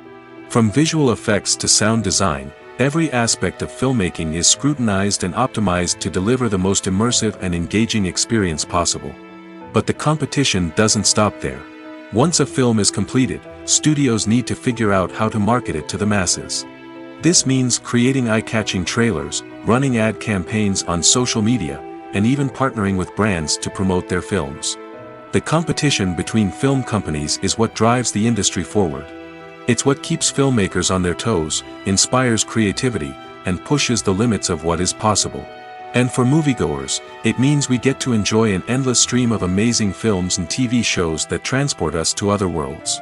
From visual effects to sound design, every aspect of filmmaking is scrutinized and optimized to deliver the most immersive and engaging experience possible. But the competition doesn't stop there. Once a film is completed, studios need to figure out how to market it to the masses. This means creating eye-catching trailers, running ad campaigns on social media, and even partnering with brands to promote their films. The competition between film companies is what drives the industry forward. It's what keeps filmmakers on their toes, inspires creativity, and pushes the limits of what is possible. And for moviegoers, it means we get to enjoy an endless stream of amazing films and TV shows that transport us to other worlds.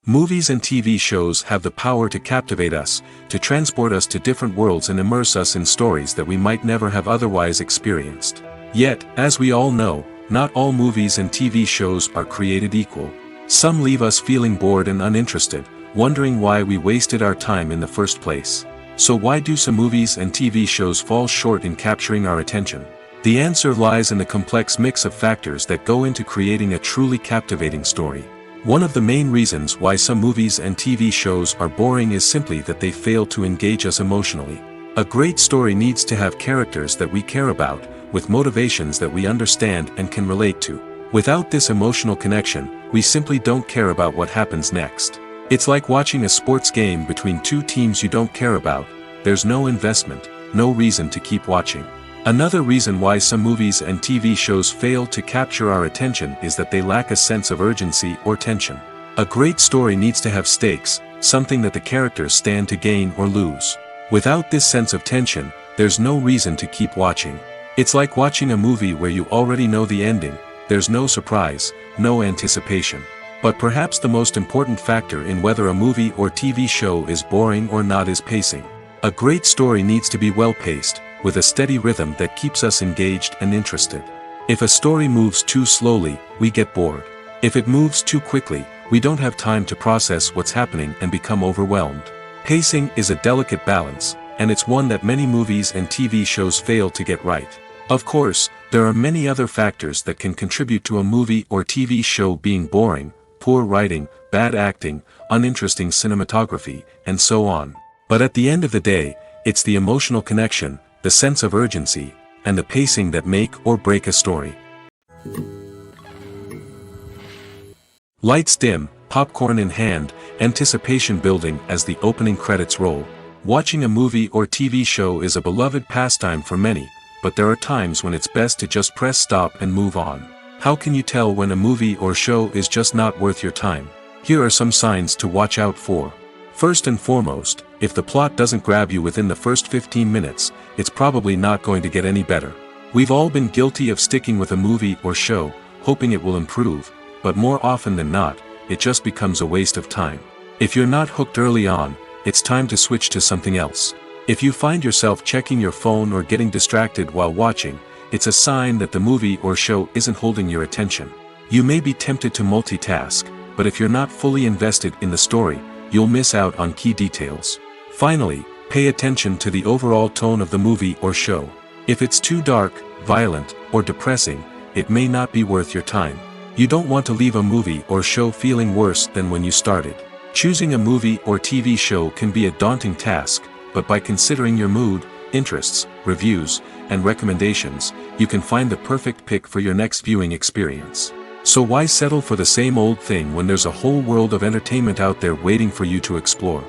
Movies and TV shows have the power to captivate us, to transport us to different worlds and immerse us in stories that we might never have otherwise experienced. Yet, as we all know, not all movies and TV shows are created equal. Some leave us feeling bored and uninterested, wondering why we wasted our time in the first place. So why do some movies and TV shows fall short in capturing our attention? The answer lies in the complex mix of factors that go into creating a truly captivating story. One of the main reasons why some movies and TV shows are boring is simply that they fail to engage us emotionally. A great story needs to have characters that we care about, with motivations that we understand and can relate to. Without this emotional connection, we simply don't care about what happens next. It's like watching a sports game between two teams you don't care about. There's no investment, no reason to keep watching. Another reason why some movies and TV shows fail to capture our attention is that they lack a sense of urgency or tension. A great story needs to have stakes, something that the characters stand to gain or lose. Without this sense of tension, there's no reason to keep watching. It's like watching a movie where you already know the ending. There's no surprise, no anticipation. But perhaps the most important factor in whether a movie or TV show is boring or not is pacing. A great story needs to be well-paced, with a steady rhythm that keeps us engaged and interested. If a story moves too slowly, we get bored. If it moves too quickly, we don't have time to process what's happening and become overwhelmed. Pacing is a delicate balance, and it's one that many movies and TV shows fail to get right. Of course, there are many other factors that can contribute to a movie or TV show being boring: poor writing, bad acting, uninteresting cinematography, and so on. But at the end of the day, it's the emotional connection, the sense of urgency, and the pacing that make or break a story. Lights dim, popcorn in hand, anticipation building as the opening credits roll. Watching a movie or TV show is a beloved pastime for many, but there are times when it's best to just press stop and move on. How can you tell when a movie or show is just not worth your time? Here are some signs to watch out for. First and foremost, if the plot doesn't grab you within the first 15 minutes, it's probably not going to get any better. We've all been guilty of sticking with a movie or show, hoping it will improve, but more often than not, it just becomes a waste of time. If you're not hooked early on, it's time to switch to something else. If you find yourself checking your phone or getting distracted while watching, it's a sign that the movie or show isn't holding your attention. You may be tempted to multitask, but if you're not fully invested in the story, you'll miss out on key details. Finally, pay attention to the overall tone of the movie or show. If it's too dark, violent, or depressing, it may not be worth your time. You don't want to leave a movie or show feeling worse than when you started. Choosing a movie or TV show can be a daunting task, but by considering your mood, interests, reviews, and recommendations, you can find the perfect pick for your next viewing experience. So why settle for the same old thing when there's a whole world of entertainment out there waiting for you to explore?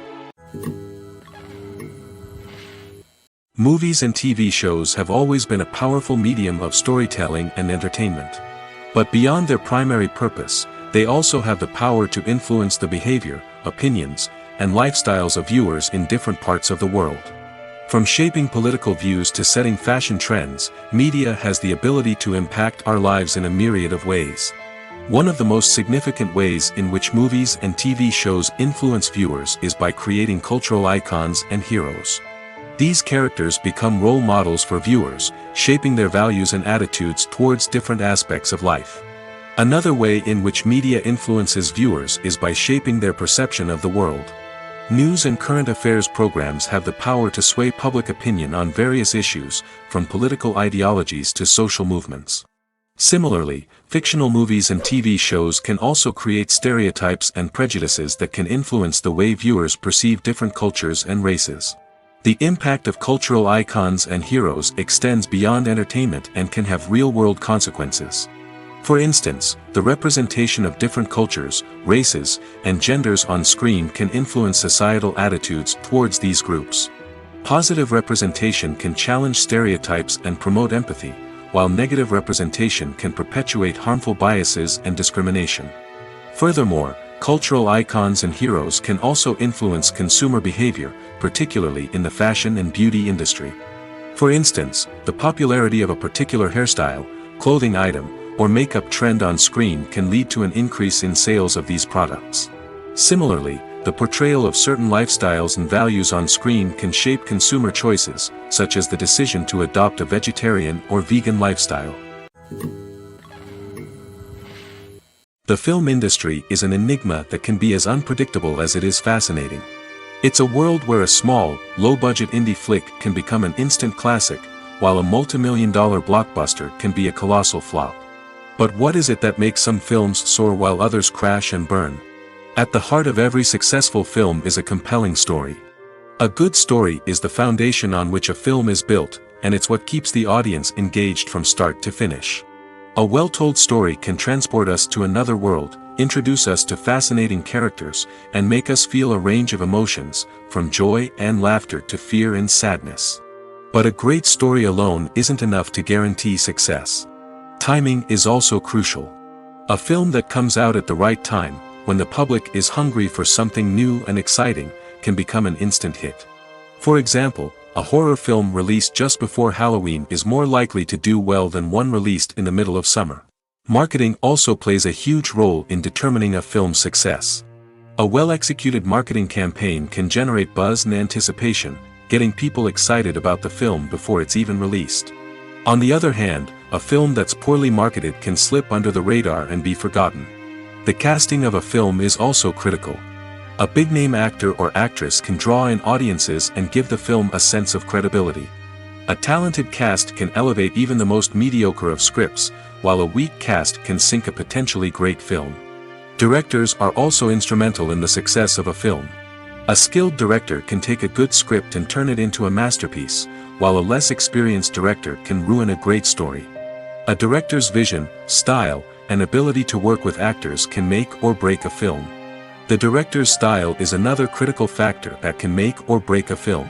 Movies and TV shows have always been a powerful medium of storytelling and entertainment. But beyond their primary purpose, they also have the power to influence the behavior, opinions, and lifestyles of viewers in different parts of the world. From shaping political views to setting fashion trends, media has the ability to impact our lives in a myriad of ways. One of the most significant ways in which movies and TV shows influence viewers is by creating cultural icons and heroes. These characters become role models for viewers, shaping their values and attitudes towards different aspects of life. Another way in which media influences viewers is by shaping their perception of the world. News and current affairs programs have the power to sway public opinion on various issues, from political ideologies to social movements. Similarly, fictional movies and TV shows can also create stereotypes and prejudices that can influence the way viewers perceive different cultures and races. The impact of cultural icons and heroes extends beyond entertainment and can have real-world consequences. For instance, the representation of different cultures, races, and genders on screen can influence societal attitudes towards these groups. Positive representation can challenge stereotypes and promote empathy, while negative representation can perpetuate harmful biases and discrimination. Furthermore, cultural icons and heroes can also influence consumer behavior, particularly in the fashion and beauty industry. For instance, the popularity of a particular hairstyle, clothing item, or makeup trend on screen can lead to an increase in sales of these products. Similarly, the portrayal of certain lifestyles and values on screen can shape consumer choices, such as the decision to adopt a vegetarian or vegan lifestyle. The film industry is an enigma that can be as unpredictable as it is fascinating. It's a world where a small, low-budget indie flick can become an instant classic, while a multi-million-dollar blockbuster can be a colossal flop. But what is it that makes some films soar while others crash and burn? At the heart of every successful film is a compelling story. A good story is the foundation on which a film is built, and it's what keeps the audience engaged from start to finish. A well-told story can transport us to another world, introduce us to fascinating characters, and make us feel a range of emotions, from joy and laughter to fear and sadness. But a great story alone isn't enough to guarantee success. Timing is also crucial. A film that comes out at the right time, when the public is hungry for something new and exciting, can become an instant hit. For example, a horror film released just before Halloween is more likely to do well than one released in the middle of summer. Marketing also plays a huge role in determining a film's success. A well-executed marketing campaign can generate buzz and anticipation, getting people excited about the film before it's even released. On the other hand, a film that's poorly marketed can slip under the radar and be forgotten. The casting of a film is also critical. A big-name actor or actress can draw in audiences and give the film a sense of credibility. A talented cast can elevate even the most mediocre of scripts, while a weak cast can sink a potentially great film. Directors are also instrumental in the success of a film. A skilled director can take a good script and turn it into a masterpiece, while a less experienced director can ruin a great story. A director's vision, style, and ability to work with actors can make or break a film. The director's style is another critical factor that can make or break a film.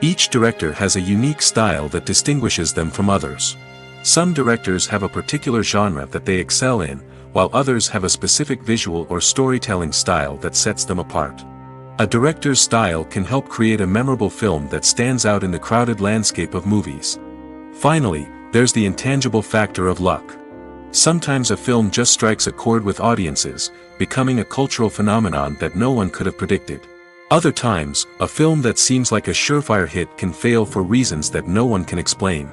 Each director has a unique style that distinguishes them from others. Some directors have a particular genre that they excel in, while others have a specific visual or storytelling style that sets them apart. A director's style can help create a memorable film that stands out in the crowded landscape of movies. Finally, there's the intangible factor of luck. Sometimes a film just strikes a chord with audiences, becoming a cultural phenomenon that no one could have predicted. Other times, a film that seems like a surefire hit can fail for reasons that no one can explain.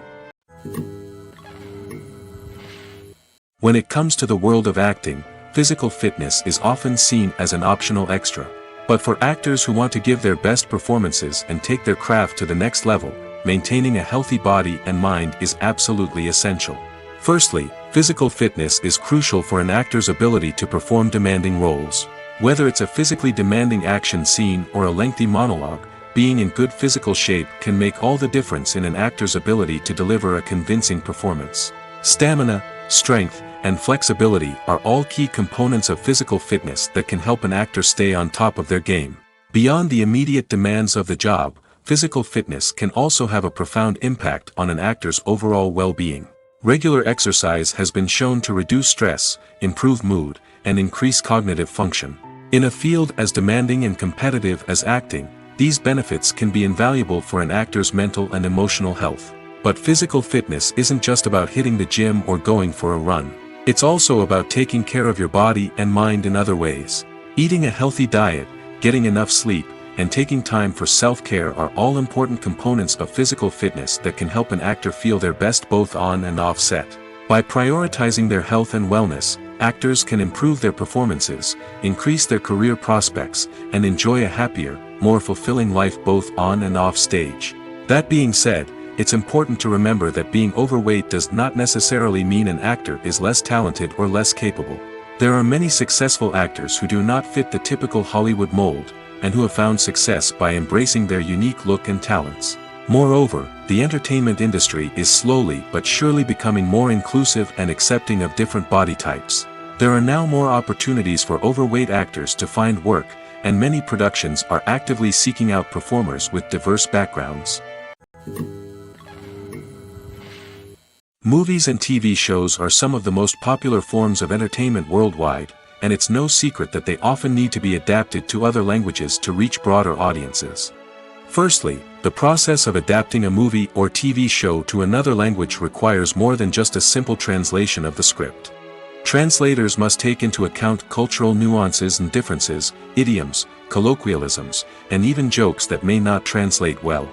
When it comes to the world of acting, physical fitness is often seen as an optional extra. But for actors who want to give their best performances and take their craft to the next level, maintaining a healthy body and mind is absolutely essential. Firstly, Physical fitness is crucial for an actor's ability to perform demanding roles. Whether it's a physically demanding action scene or a lengthy monologue, being in good physical shape can make all the difference in an actor's ability to deliver a convincing performance. Stamina, strength, and flexibility are all key components of physical fitness that can help an actor stay on top of their game. Beyond the immediate demands of the job, physical fitness can also have a profound impact on an actor's overall well-being. Regular exercise has been shown to reduce stress, improve mood, and increase cognitive function. In a field as demanding and competitive as acting, these benefits can be invaluable for an actor's mental and emotional health. But physical fitness isn't just about hitting the gym or going for a run. It's also about taking care of your body and mind in other ways. Eating a healthy diet, getting enough sleep, and taking time for self-care are all important components of physical fitness that can help an actor feel their best both on and off set. By prioritizing their health and wellness, actors can improve their performances, increase their career prospects, and enjoy a happier, more fulfilling life both on and off stage. That being said, it's important to remember that being overweight does not necessarily mean an actor is less talented or less capable. There are many successful actors who do not fit the typical Hollywood mold, and who have found success by embracing their unique look and talents. Moreover, the entertainment industry is slowly but surely becoming more inclusive and accepting of different body types. There are now more opportunities for overweight actors to find work, and many productions are actively seeking out performers with diverse backgrounds. Movies and TV shows are some of the most popular forms of entertainment worldwide, and it's no secret that they often need to be adapted to other languages to reach broader audiences. Firstly, the process of adapting a movie or TV show to another language requires more than just a simple translation of the script. Translators must take into account cultural nuances and differences, idioms, colloquialisms, and even jokes that may not translate well.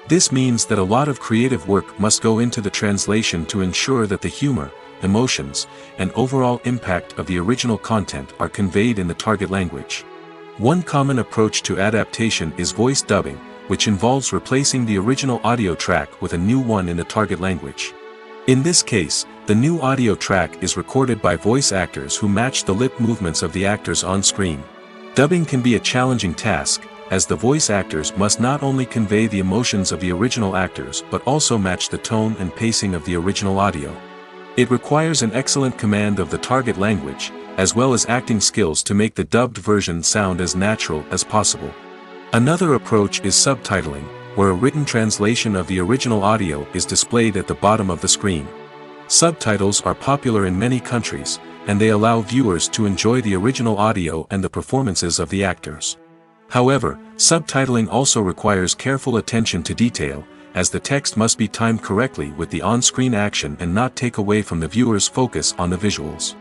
This means that a lot of creative work must go into the translation to ensure that the humor, emotions, and overall impact of the original content are conveyed in the target language. One common approach to adaptation is voice dubbing, which involves replacing the original audio track with a new one in the target language. In this case, the new audio track is recorded by voice actors who match the lip movements of the actors on screen. Dubbing can be a challenging task, as the voice actors must not only convey the emotions of the original actors but also match the tone and pacing of the original audio. It requires an excellent command of the target language, as well as acting skills to make the dubbed version sound as natural as possible. Another approach is subtitling, where a written translation of the original audio is displayed at the bottom of the screen. Subtitles are popular in many countries, and they allow viewers to enjoy the original audio and the performances of the actors. However, subtitling also requires careful attention to detail, as the text must be timed correctly with the on-screen action and not take away from the viewer's focus on the visuals.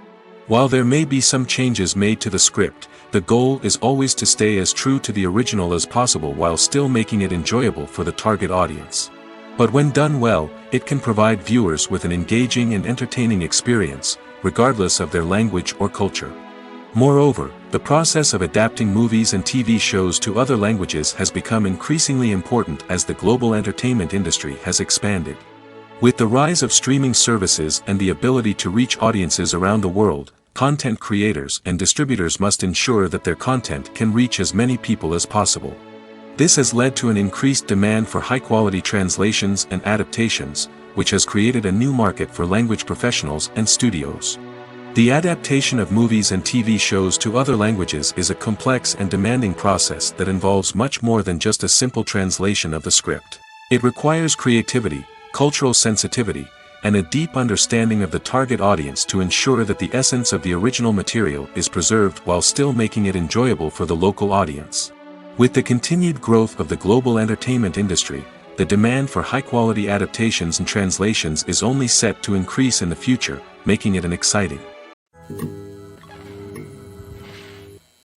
While there may be some changes made to the script, the goal is always to stay as true to the original as possible while still making it enjoyable for the target audience. But when done well, it can provide viewers with an engaging and entertaining experience, regardless of their language or culture. Moreover, the process of adapting movies and TV shows to other languages has become increasingly important as the global entertainment industry has expanded. With the rise of streaming services and the ability to reach audiences around the world, content creators and distributors must ensure that their content can reach as many people as possible. This has led to an increased demand for high-quality translations and adaptations, which has created a new market for language professionals and studios. The adaptation of movies and TV shows to other languages is a complex and demanding process that involves much more than just a simple translation of the script. It requires creativity, cultural sensitivity, and a deep understanding of the target audience to ensure that the essence of the original material is preserved while still making it enjoyable for the local audience. With the continued growth of the global entertainment industry, the demand for high-quality adaptations and translations is only set to increase in the future, making it an exciting.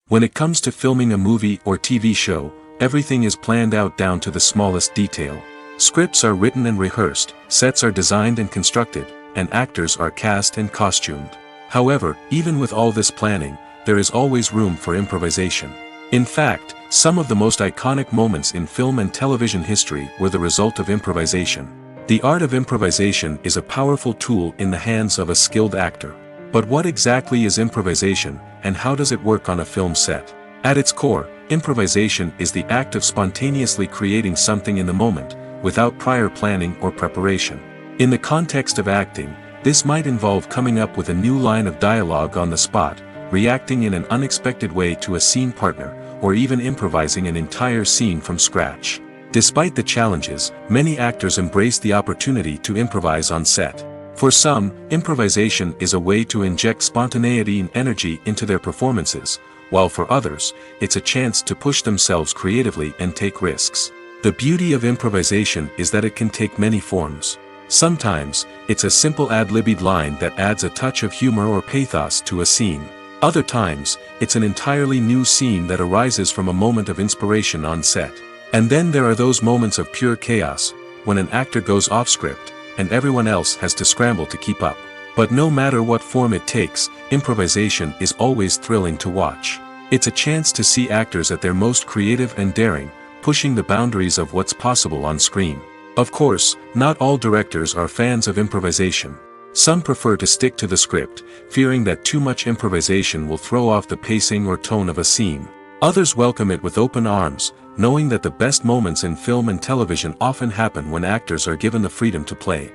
When it comes to filming a movie or TV show, everything is planned out down to the smallest detail. Scripts are written and rehearsed, sets are designed and constructed, and actors are cast and costumed. However, even with all this planning, there is always room for improvisation. In fact, some of the most iconic moments in film and television history were the result of improvisation. The art of improvisation is a powerful tool in the hands of a skilled actor. But what exactly is improvisation, and how does it work on a film set? At its core, improvisation is the act of spontaneously creating something in the moment, without prior planning or preparation. In the context of acting, this might involve coming up with a new line of dialogue on the spot, reacting in an unexpected way to a scene partner, or even improvising an entire scene from scratch. Despite the challenges, many actors embrace the opportunity to improvise on set. For some, improvisation is a way to inject spontaneity and energy into their performances, while for others, it's a chance to push themselves creatively and take risks. The beauty of improvisation is that it can take many forms. Sometimes, it's a simple ad-libbed line that adds a touch of humor or pathos to a scene. Other times, it's an entirely new scene that arises from a moment of inspiration on set. And then there are those moments of pure chaos, when an actor goes off script, and everyone else has to scramble to keep up. But no matter what form it takes, improvisation is always thrilling to watch. It's a chance to see actors at their most creative and daring, pushing the boundaries of what's possible on screen. Of course, not all directors are fans of improvisation. Some prefer to stick to the script, fearing that too much improvisation will throw off the pacing or tone of a scene. Others welcome it with open arms, knowing that the best moments in film and television often happen when actors are given the freedom to play.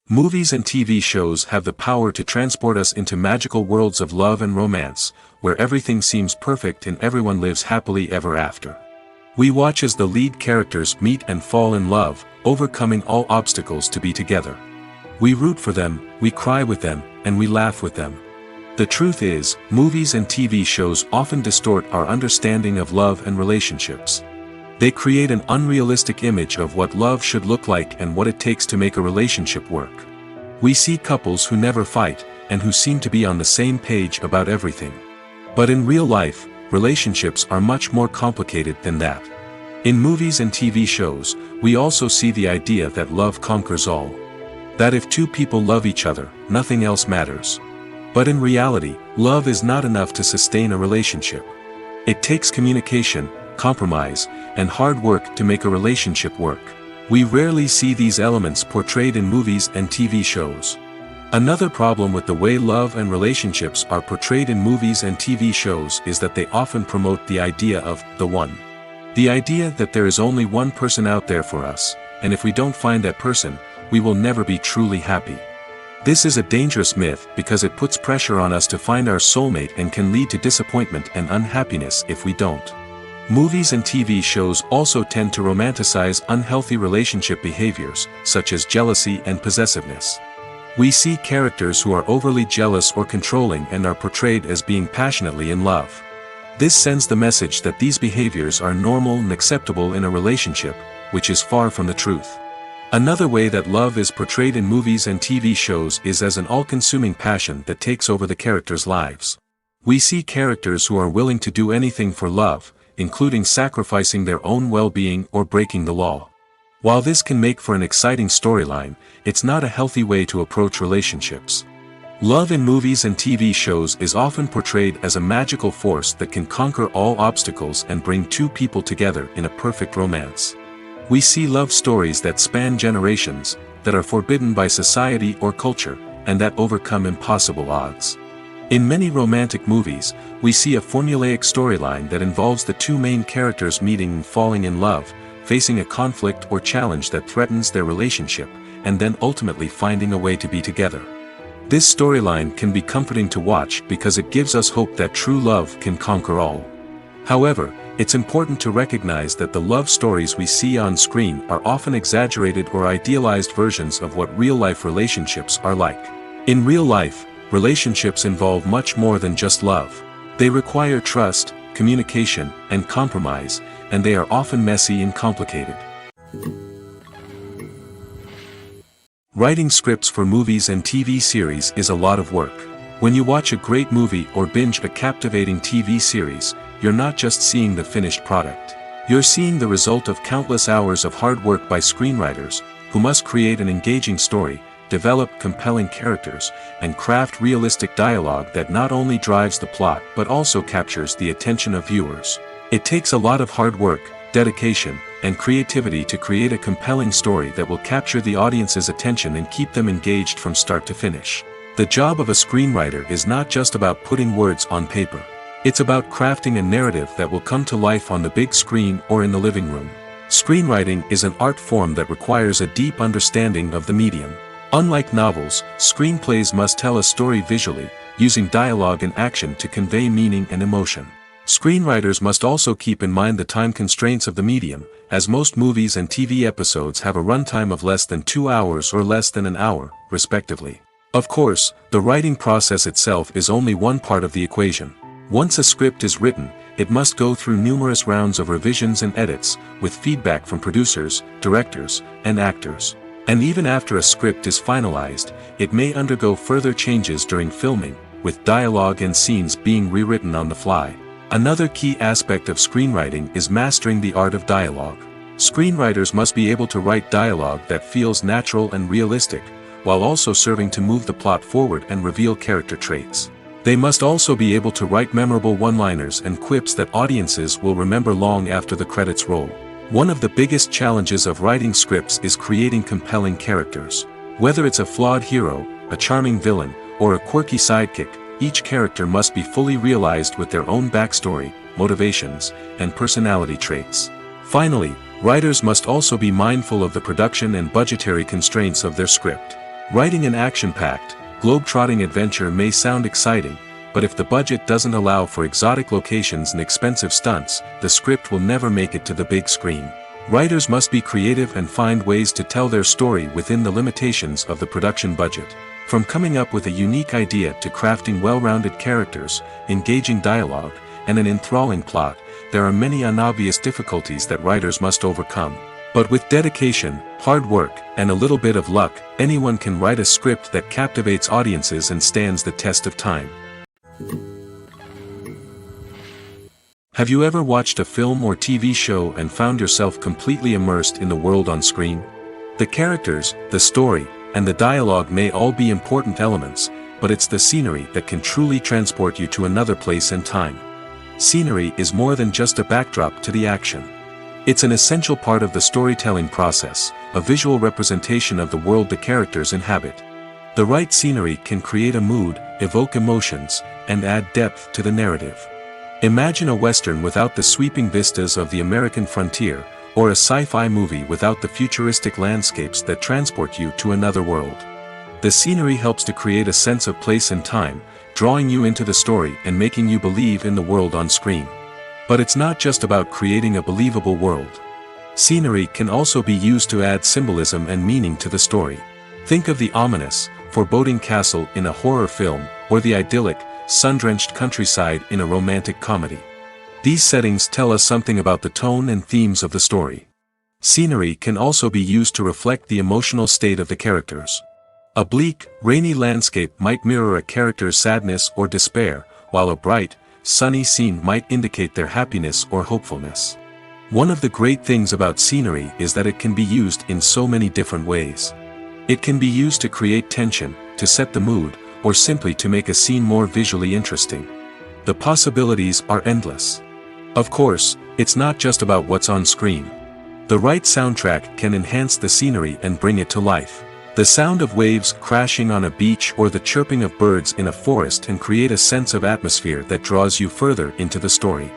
Movies and TV shows have the power to transport us into magical worlds of love and romance, where everything seems perfect and everyone lives happily ever after. We watch as the lead characters meet and fall in love, overcoming all obstacles to be together. We root for them, we cry with them, and we laugh with them. The truth is, movies and TV shows often distort our understanding of love and relationships. They create an unrealistic image of what love should look like and what it takes to make a relationship work. We see couples who never fight, and who seem to be on the same page about everything. But in real life, relationships are much more complicated than that. In movies and TV shows, we also see the idea that love conquers all. That if two people love each other, nothing else matters. But in reality, love is not enough to sustain a relationship. It takes communication, compromise, and hard work to make a relationship work. We rarely see these elements portrayed in movies and TV shows. Another problem with the way love and relationships are portrayed in movies and TV shows is that they often promote the idea of the one. The idea that there is only one person out there for us, and if we don't find that person, we will never be truly happy. This is a dangerous myth because it puts pressure on us to find our soulmate and can lead to disappointment and unhappiness if we don't. Movies and TV shows also tend to romanticize unhealthy relationship behaviors, such as jealousy and possessiveness. We see characters who are overly jealous or controlling and are portrayed as being passionately in love. This sends the message that these behaviors are normal and acceptable in a relationship, which is far from the truth. Another way that love is portrayed in movies and TV shows is as an all-consuming passion that takes over the characters' lives. We see characters who are willing to do anything for love, including sacrificing their own well-being or breaking the law. While this can make for an exciting storyline, it's not a healthy way to approach relationships. Love in movies and TV shows is often portrayed as a magical force that can conquer all obstacles and bring two people together in a perfect romance. We see love stories that span generations, that are forbidden by society or culture, and that overcome impossible odds. In many romantic movies, we see a formulaic storyline that involves the two main characters meeting and falling in love, facing a conflict or challenge that threatens their relationship, and then ultimately finding a way to be together. This storyline can be comforting to watch because it gives us hope that true love can conquer all. However, it's important to recognize that the love stories we see on screen are often exaggerated or idealized versions of what real-life relationships are like. In real life, relationships involve much more than just love. They require trust, communication, and compromise, and they are often messy and complicated. Writing scripts for movies and TV series is a lot of work. When you watch a great movie or binge a captivating TV series, you're not just seeing the finished product. You're seeing the result of countless hours of hard work by screenwriters, who must create an engaging story, develop compelling characters, and craft realistic dialogue that not only drives the plot but also captures the attention of viewers. It takes a lot of hard work, dedication, and creativity to create a compelling story that will capture the audience's attention and keep them engaged from start to finish. The job of a screenwriter is not just about putting words on paper. It's about crafting a narrative that will come to life on the big screen or in the living room. Screenwriting is an art form that requires a deep understanding of the medium. Unlike novels, screenplays must tell a story visually, using dialogue and action to convey meaning and emotion. Screenwriters must also keep in mind the time constraints of the medium, as most movies and TV episodes have a runtime of less than 2 hours or less than an hour, respectively. Of course, the writing process itself is only one part of the equation. Once a script is written, it must go through numerous rounds of revisions and edits, with feedback from producers, directors, and actors. And even after a script is finalized, it may undergo further changes during filming, with dialogue and scenes being rewritten on the fly. Another key aspect of screenwriting is mastering the art of dialogue. Screenwriters must be able to write dialogue that feels natural and realistic, while also serving to move the plot forward and reveal character traits. They must also be able to write memorable one-liners and quips that audiences will remember long after the credits roll. One of the biggest challenges of writing scripts is creating compelling characters. Whether it's a flawed hero, a charming villain, or a quirky sidekick, each character must be fully realized with their own backstory, motivations, and personality traits. Finally, writers must also be mindful of the production and budgetary constraints of their script. Writing an action-packed, globe-trotting adventure may sound exciting, but if the budget doesn't allow for exotic locations and expensive stunts, the script will never make it to the big screen. Writers must be creative and find ways to tell their story within the limitations of the production budget. From coming up with a unique idea to crafting well-rounded characters, engaging dialogue, and an enthralling plot, there are many unobvious difficulties that writers must overcome. But with dedication, hard work, and a little bit of luck, anyone can write a script that captivates audiences and stands the test of time. Have you ever watched a film or TV show and found yourself completely immersed in the world on screen? The characters, the story, and the dialogue may all be important elements, but it's the scenery that can truly transport you to another place and time. Scenery is more than just a backdrop to the action. It's an essential part of the storytelling process, a visual representation of the world the characters inhabit. The right scenery can create a mood, evoke emotions, and add depth to the narrative. Imagine a western without the sweeping vistas of the American frontier, or a sci-fi movie without the futuristic landscapes that transport you to another world. The scenery helps to create a sense of place and time, drawing you into the story and making you believe in the world on screen. But it's not just about creating a believable world. Scenery can also be used to add symbolism and meaning to the story. Think of the ominous, foreboding castle in a horror film, or the idyllic, sun-drenched countryside in a romantic comedy. These settings tell us something about the tone and themes of the story. Scenery can also be used to reflect the emotional state of the characters. A bleak, rainy landscape might mirror a character's sadness or despair, while a bright, sunny scene might indicate their happiness or hopefulness. One of the great things about scenery is that it can be used in so many different ways. It can be used to create tension, to set the mood, or simply to make a scene more visually interesting. The possibilities are endless. Of course, it's not just about what's on screen. The right soundtrack can enhance the scenery and bring it to life. The sound of waves crashing on a beach or the chirping of birds in a forest can create a sense of atmosphere that draws you further into the story.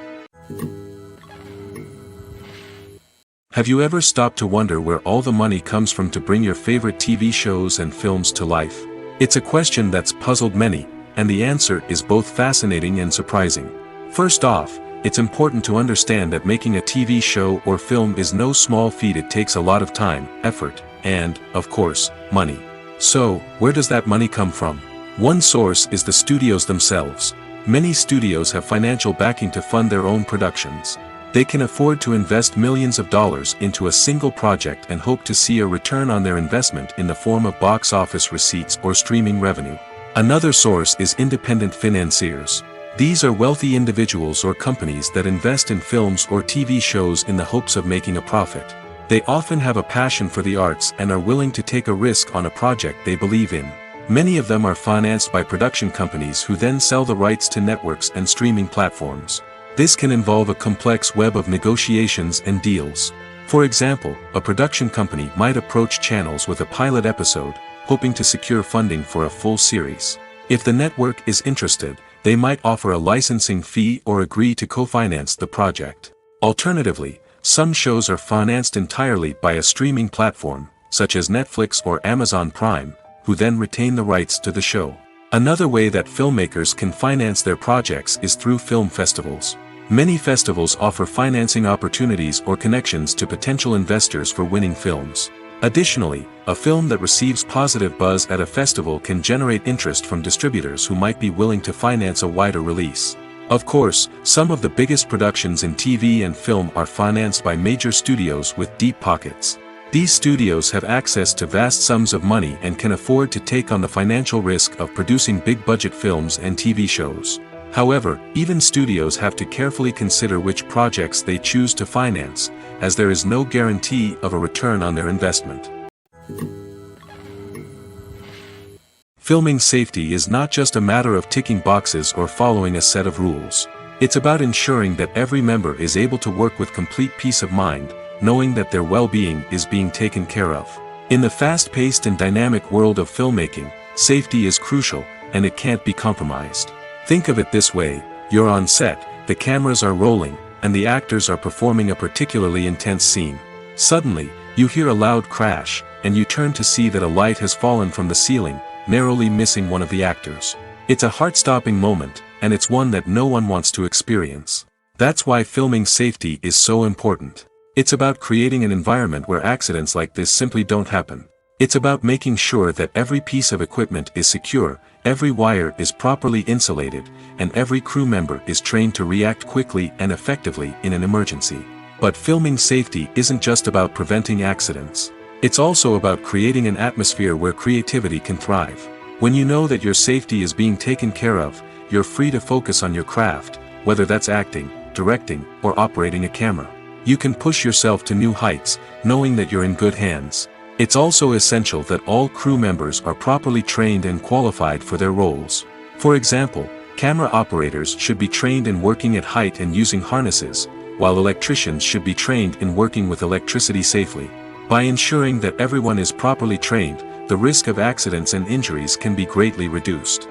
Have you ever stopped to wonder where all the money comes from to bring your favorite TV shows and films to life? It's a question that's puzzled many, and the answer is both fascinating and surprising. First off, it's important to understand that making a TV show or film is no small feat. It takes a lot of time, effort, and, of course, money. So, where does that money come from? One source is the studios themselves. Many studios have financial backing to fund their own productions. They can afford to invest millions of dollars into a single project and hope to see a return on their investment in the form of box office receipts or streaming revenue. Another source is independent financiers. These are wealthy individuals or companies that invest in films or TV shows in the hopes of making a profit. They often have a passion for the arts and are willing to take a risk on a project they believe in. Many of them are financed by production companies who then sell the rights to networks and streaming platforms. This can involve a complex web of negotiations and deals. For example, a production company might approach channels with a pilot episode, hoping to secure funding for a full series. If the network is interested, they might offer a licensing fee or agree to co-finance the project. Alternatively, some shows are financed entirely by a streaming platform, such as Netflix or Amazon Prime, who then retain the rights to the show. Another way that filmmakers can finance their projects is through film festivals. Many festivals offer financing opportunities or connections to potential investors for winning films. Additionally, a film that receives positive buzz at a festival can generate interest from distributors who might be willing to finance a wider release. Of course, some of the biggest productions in TV and film are financed by major studios with deep pockets. These studios have access to vast sums of money and can afford to take on the financial risk of producing big-budget films and TV shows. However, even studios have to carefully consider which projects they choose to finance, as there is no guarantee of a return on their investment. Filming safety is not just a matter of ticking boxes or following a set of rules. It's about ensuring that every member is able to work with complete peace of mind, knowing that their well-being is being taken care of. In the fast-paced and dynamic world of filmmaking, safety is crucial, and it can't be compromised. Think of it this way: you're on set, the cameras are rolling, and the actors are performing a particularly intense scene. Suddenly, you hear a loud crash, and you turn to see that a light has fallen from the ceiling, narrowly missing one of the actors. It's a heart-stopping moment, and it's one that no one wants to experience. That's why filming safety is so important. It's about creating an environment where accidents like this simply don't happen. It's about making sure that every piece of equipment is secure, every wire is properly insulated, and every crew member is trained to react quickly and effectively in an emergency. But filming safety isn't just about preventing accidents. It's also about creating an atmosphere where creativity can thrive. When you know that your safety is being taken care of, you're free to focus on your craft, whether that's acting, directing, or operating a camera. You can push yourself to new heights, knowing that you're in good hands. It's also essential that all crew members are properly trained and qualified for their roles. For example, camera operators should be trained in working at height and using harnesses, while electricians should be trained in working with electricity safely. By ensuring that everyone is properly trained, the risk of accidents and injuries can be greatly reduced.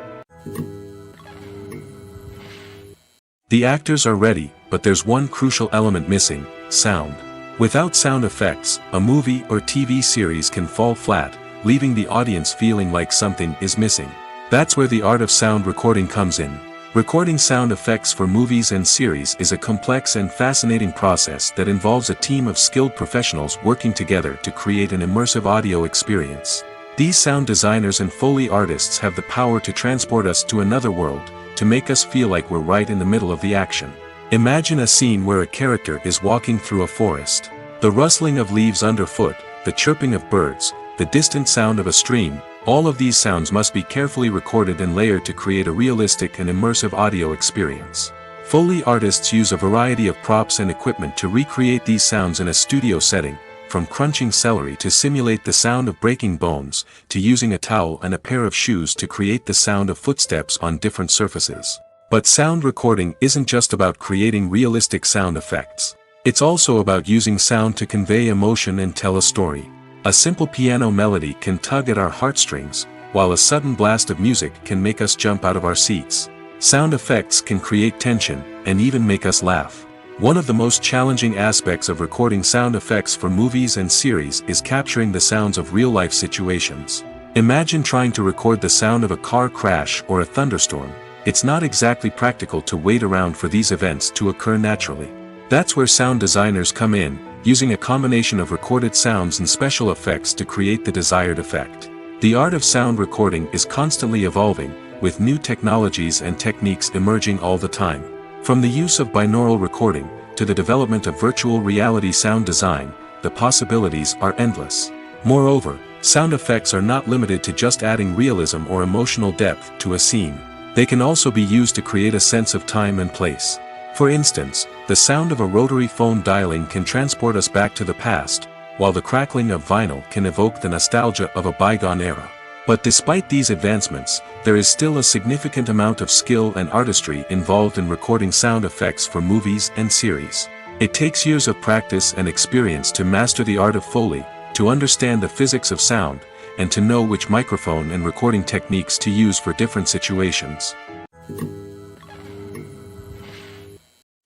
The actors are ready, but there's one crucial element missing: sound. Without sound effects, a movie or TV series can fall flat, leaving the audience feeling like something is missing. That's where the art of sound recording comes in. Recording sound effects for movies and series is a complex and fascinating process that involves a team of skilled professionals working together to create an immersive audio experience. These sound designers and Foley artists have the power to transport us to another world, to make us feel like we're right in the middle of the action. Imagine a scene where a character is walking through a forest. The rustling of leaves underfoot, the chirping of birds, the distant sound of a stream, all of these sounds must be carefully recorded and layered to create a realistic and immersive audio experience. Foley artists use a variety of props and equipment to recreate these sounds in a studio setting, from crunching celery to simulate the sound of breaking bones, to using a towel and a pair of shoes to create the sound of footsteps on different surfaces. But sound recording isn't just about creating realistic sound effects. It's also about using sound to convey emotion and tell a story. A simple piano melody can tug at our heartstrings, while a sudden blast of music can make us jump out of our seats. Sound effects can create tension, and even make us laugh. One of the most challenging aspects of recording sound effects for movies and series is capturing the sounds of real-life situations. Imagine trying to record the sound of a car crash or a thunderstorm. It's not exactly practical to wait around for these events to occur naturally. That's where sound designers come in, using a combination of recorded sounds and special effects to create the desired effect. The art of sound recording is constantly evolving, with new technologies and techniques emerging all the time. From the use of binaural recording, to the development of virtual reality sound design, the possibilities are endless. Moreover, sound effects are not limited to just adding realism or emotional depth to a scene. They can also be used to create a sense of time and place. For instance, the sound of a rotary phone dialing can transport us back to the past, while the crackling of vinyl can evoke the nostalgia of a bygone era. But despite these advancements, there is still a significant amount of skill and artistry involved in recording sound effects for movies and series. It takes years of practice and experience to master the art of Foley, to understand the physics of sound, and to know which microphone and recording techniques to use for different situations.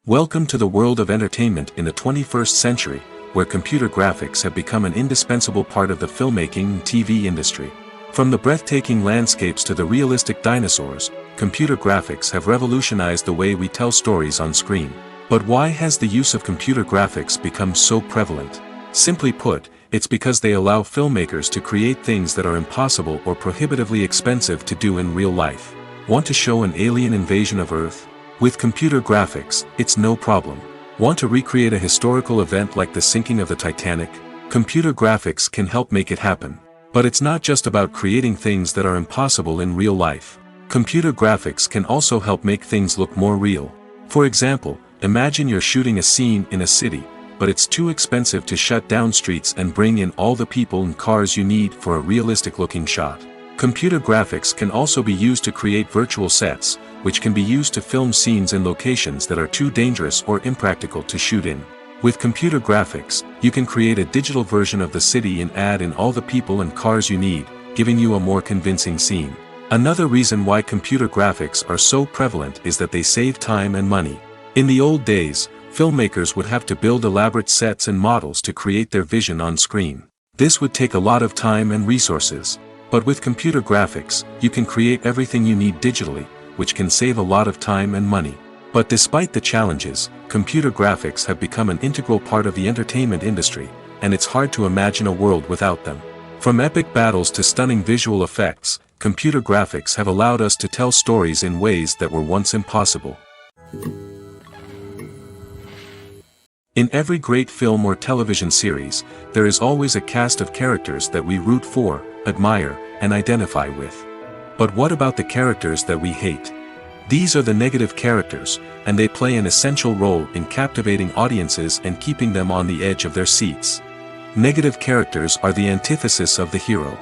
Welcome to the world of entertainment in the 21st century, where computer graphics have become an indispensable part of the filmmaking and TV industry. From the breathtaking landscapes to the realistic dinosaurs, computer graphics have revolutionized the way we tell stories on screen. But why has the use of computer graphics become so prevalent? Simply put, it's because they allow filmmakers to create things that are impossible or prohibitively expensive to do in real life. Want to show an alien invasion of Earth? With computer graphics, it's no problem. Want to recreate a historical event like the sinking of the Titanic? Computer graphics can help make it happen. But it's not just about creating things that are impossible in real life. Computer graphics can also help make things look more real. For example, imagine you're shooting a scene in a city, but it's too expensive to shut down streets and bring in all the people and cars you need for a realistic-looking shot. Computer graphics can also be used to create virtual sets, which can be used to film scenes in locations that are too dangerous or impractical to shoot in. With computer graphics, you can create a digital version of the city and add in all the people and cars you need, giving you a more convincing scene. Another reason why computer graphics are so prevalent is that they save time and money. In the old days, filmmakers would have to build elaborate sets and models to create their vision on screen. This would take a lot of time and resources. But with computer graphics, you can create everything you need digitally, which can save a lot of time and money. But despite the challenges, computer graphics have become an integral part of the entertainment industry, and it's hard to imagine a world without them. From epic battles to stunning visual effects, computer graphics have allowed us to tell stories in ways that were once impossible. In every great film or television series, there is always a cast of characters that we root for, admire, and identify with. But what about the characters that we hate? These are the negative characters, and they play an essential role in captivating audiences and keeping them on the edge of their seats. Negative characters are the antithesis of the hero.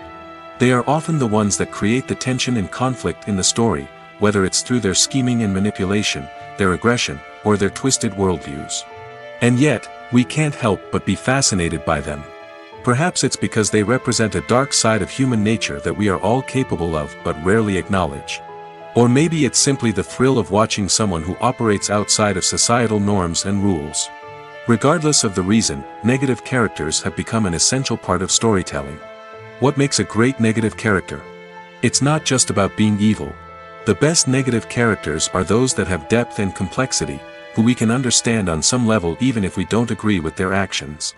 They are often the ones that create the tension and conflict in the story, whether it's through their scheming and manipulation, their aggression, or their twisted worldviews. And yet, we can't help but be fascinated by them. Perhaps it's because they represent a dark side of human nature that we are all capable of but rarely acknowledge. Or maybe it's simply the thrill of watching someone who operates outside of societal norms and rules. Regardless of the reason, negative characters have become an essential part of storytelling. What makes a great negative character? It's not just about being evil. The best negative characters are those that have depth and complexity, who we can understand on some level even if we don't agree with their actions.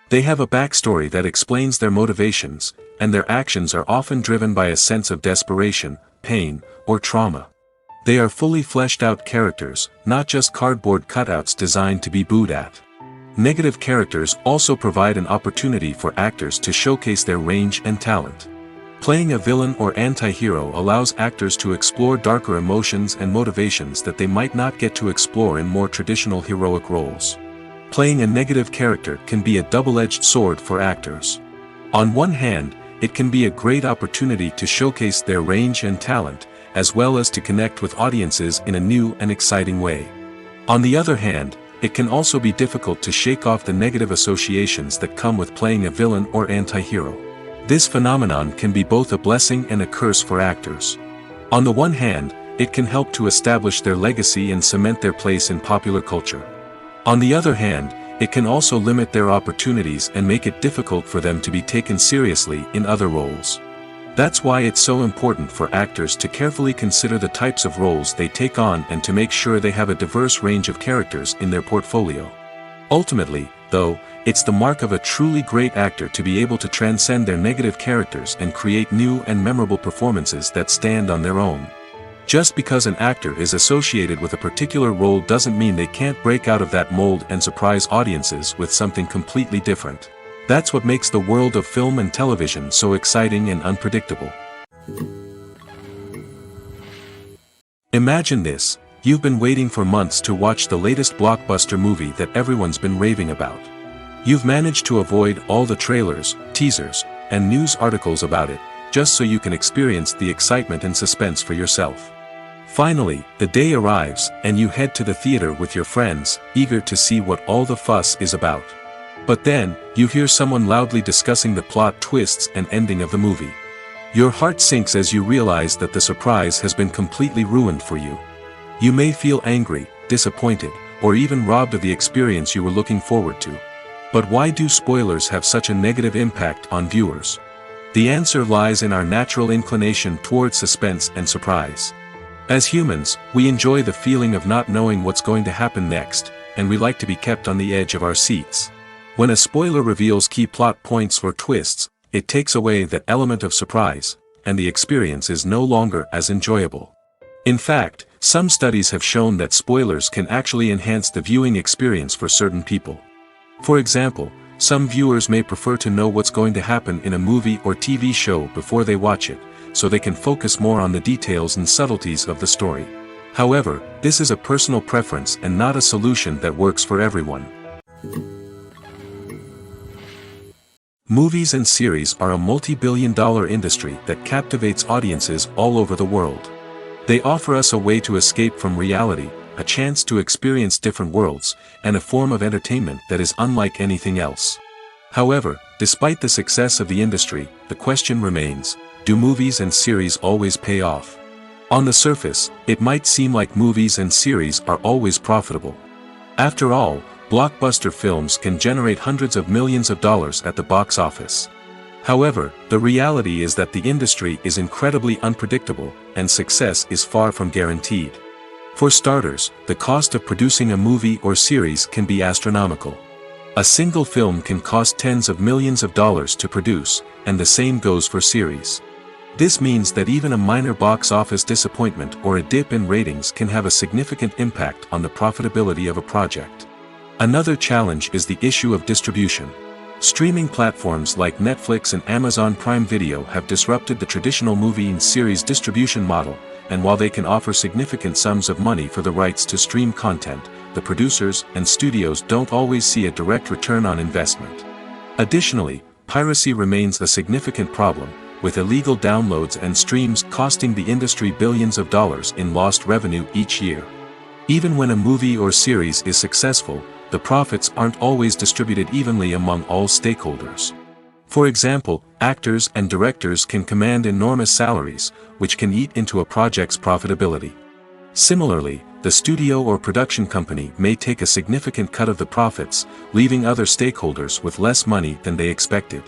They have a backstory that explains their motivations, and their actions are often driven by a sense of desperation, pain, or trauma. They are fully fleshed out characters, not just cardboard cutouts designed to be booed at. Negative characters also provide an opportunity for actors to showcase their range and talent. Playing a villain or anti-hero allows actors to explore darker emotions and motivations that they might not get to explore in more traditional heroic roles. Playing a negative character can be a double-edged sword for actors. On one hand, it can be a great opportunity to showcase their range and talent, as well as to connect with audiences in a new and exciting way. On the other hand, it can also be difficult to shake off the negative associations that come with playing a villain or anti-hero. This phenomenon can be both a blessing and a curse for actors. On the one hand, it can help to establish their legacy and cement their place in popular culture. On the other hand, it can also limit their opportunities and make it difficult for them to be taken seriously in other roles. That's why it's so important for actors to carefully consider the types of roles they take on and to make sure they have a diverse range of characters in their portfolio. Ultimately, though, it's the mark of a truly great actor to be able to transcend their negative characters and create new and memorable performances that stand on their own. Just because an actor is associated with a particular role doesn't mean they can't break out of that mold and surprise audiences with something completely different. That's what makes the world of film and television so exciting and unpredictable. Imagine this: you've been waiting for months to watch the latest blockbuster movie that everyone's been raving about. You've managed to avoid all the trailers, teasers, and news articles about it, just so you can experience the excitement and suspense for yourself. Finally, the day arrives, and you head to the theater with your friends, eager to see what all the fuss is about. But then, you hear someone loudly discussing the plot twists and ending of the movie. Your heart sinks as you realize that the surprise has been completely ruined for you. You may feel angry, disappointed, or even robbed of the experience you were looking forward to. But why do spoilers have such a negative impact on viewers? The answer lies in our natural inclination towards suspense and surprise. As humans, we enjoy the feeling of not knowing what's going to happen next, and we like to be kept on the edge of our seats. When a spoiler reveals key plot points or twists, it takes away that element of surprise, and the experience is no longer as enjoyable. In fact, some studies have shown that spoilers can actually enhance the viewing experience for certain people. For example, some viewers may prefer to know what's going to happen in a movie or TV show before they watch it, so they can focus more on the details and subtleties of the story. However, this is a personal preference and not a solution that works for everyone. Movies and series are a multi-billion-dollar industry that captivates audiences all over the world. They offer us a way to escape from reality, a chance to experience different worlds, and a form of entertainment that is unlike anything else. However, despite the success of the industry, the question remains, do movies and series always pay off? On the surface, it might seem like movies and series are always profitable. After all, blockbuster films can generate hundreds of millions of dollars at the box office. However, the reality is that the industry is incredibly unpredictable, and success is far from guaranteed. For starters, the cost of producing a movie or series can be astronomical. A single film can cost tens of millions of dollars to produce, and the same goes for series. This means that even a minor box office disappointment or a dip in ratings can have a significant impact on the profitability of a project. Another challenge is the issue of distribution. Streaming platforms like Netflix and Amazon Prime Video have disrupted the traditional movie and series distribution model, and while they can offer significant sums of money for the rights to stream content, the producers and studios don't always see a direct return on investment. Additionally, piracy remains a significant problem, with illegal downloads and streams costing the industry billions of dollars in lost revenue each year. Even when a movie or series is successful, the profits aren't always distributed evenly among all stakeholders. For example, actors and directors can command enormous salaries, which can eat into a project's profitability. Similarly, the studio or production company may take a significant cut of the profits, leaving other stakeholders with less money than they expected.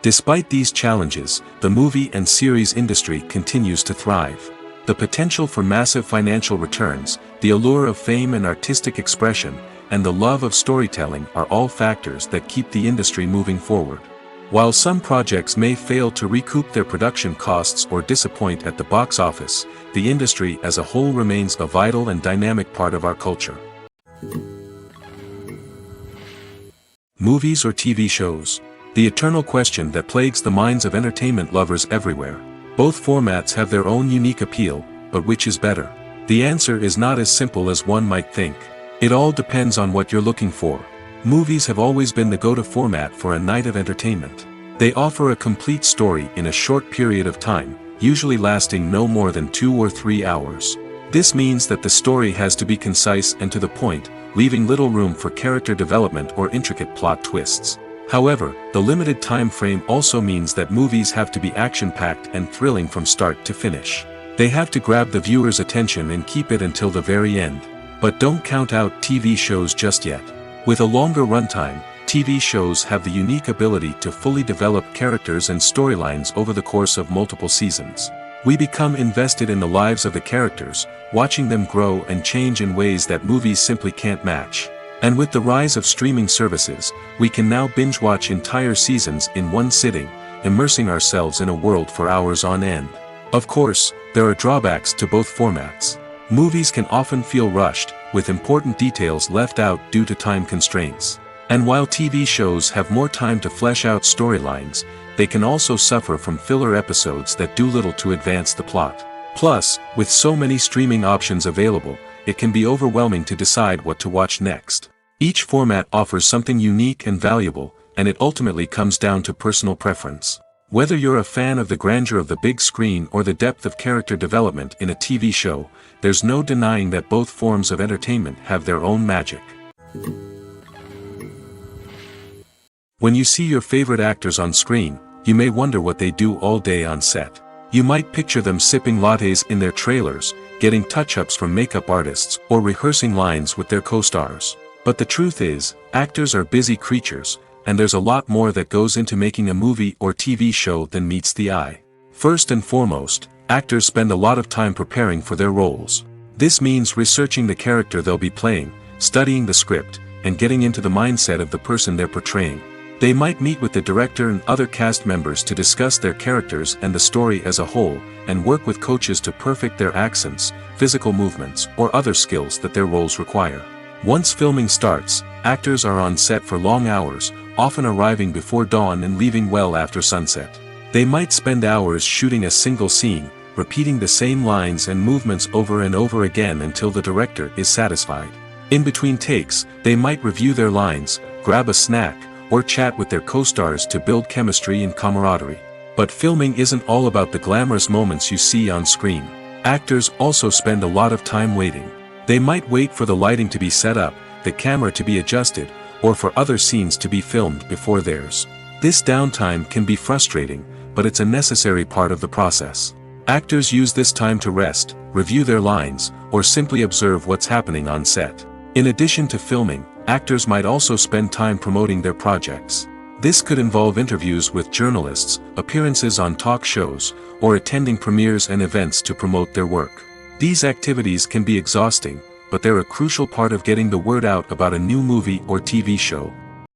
Despite these challenges, the movie and series industry continues to thrive. The potential for massive financial returns, the allure of fame and artistic expression, and the love of storytelling are all factors that keep the industry moving forward. While some projects may fail to recoup their production costs or disappoint at the box office, the industry as a whole remains a vital and dynamic part of our culture. Movies or TV shows? The eternal question that plagues the minds of entertainment lovers everywhere. Both formats have their own unique appeal, but which is better? The answer is not as simple as one might think. It all depends on what you're looking for. Movies have always been the go-to format for a night of entertainment. They offer a complete story in a short period of time, usually lasting no more than 2 or 3 hours. This means that the story has to be concise and to the point, leaving little room for character development or intricate plot twists. However, the limited time frame also means that movies have to be action-packed and thrilling from start to finish. They have to grab the viewer's attention and keep it until the very end. But don't count out TV shows just yet. With a longer runtime, TV shows have the unique ability to fully develop characters and storylines over the course of multiple seasons. We become invested in the lives of the characters, watching them grow and change in ways that movies simply can't match. And with the rise of streaming services, we can now binge-watch entire seasons in one sitting, immersing ourselves in a world for hours on end. Of course, there are drawbacks to both formats. Movies can often feel rushed, with important details left out due to time constraints. And while TV shows have more time to flesh out storylines, they can also suffer from filler episodes that do little to advance the plot. Plus, with so many streaming options available, it can be overwhelming to decide what to watch next. Each format offers something unique and valuable, and it ultimately comes down to personal preference. Whether you're a fan of the grandeur of the big screen or the depth of character development in a TV show, there's no denying that both forms of entertainment have their own magic. When you see your favorite actors on screen, you may wonder what they do all day on set. You might picture them sipping lattes in their trailers, getting touch-ups from makeup artists, or rehearsing lines with their co-stars. But the truth is, actors are busy creatures, and there's a lot more that goes into making a movie or TV show than meets the eye. First and foremost, actors spend a lot of time preparing for their roles. This means researching the character they'll be playing, studying the script, and getting into the mindset of the person they're portraying. They might meet with the director and other cast members to discuss their characters and the story as a whole, and work with coaches to perfect their accents, physical movements, or other skills that their roles require. Once filming starts, actors are on set for long hours, often arriving before dawn and leaving well after sunset. They might spend hours shooting a single scene, repeating the same lines and movements over and over again until the director is satisfied. In between takes, they might review their lines, grab a snack, or chat with their co-stars to build chemistry and camaraderie. But filming isn't all about the glamorous moments you see on screen. Actors also spend a lot of time waiting. They might wait for the lighting to be set up, the camera to be adjusted, or for other scenes to be filmed before theirs. This downtime can be frustrating, but it's a necessary part of the process. Actors use this time to rest, review their lines, or simply observe what's happening on set. In addition to filming, actors might also spend time promoting their projects. This could involve interviews with journalists, appearances on talk shows, or attending premieres and events to promote their work. These activities can be exhausting, but they're a crucial part of getting the word out about a new movie or TV show.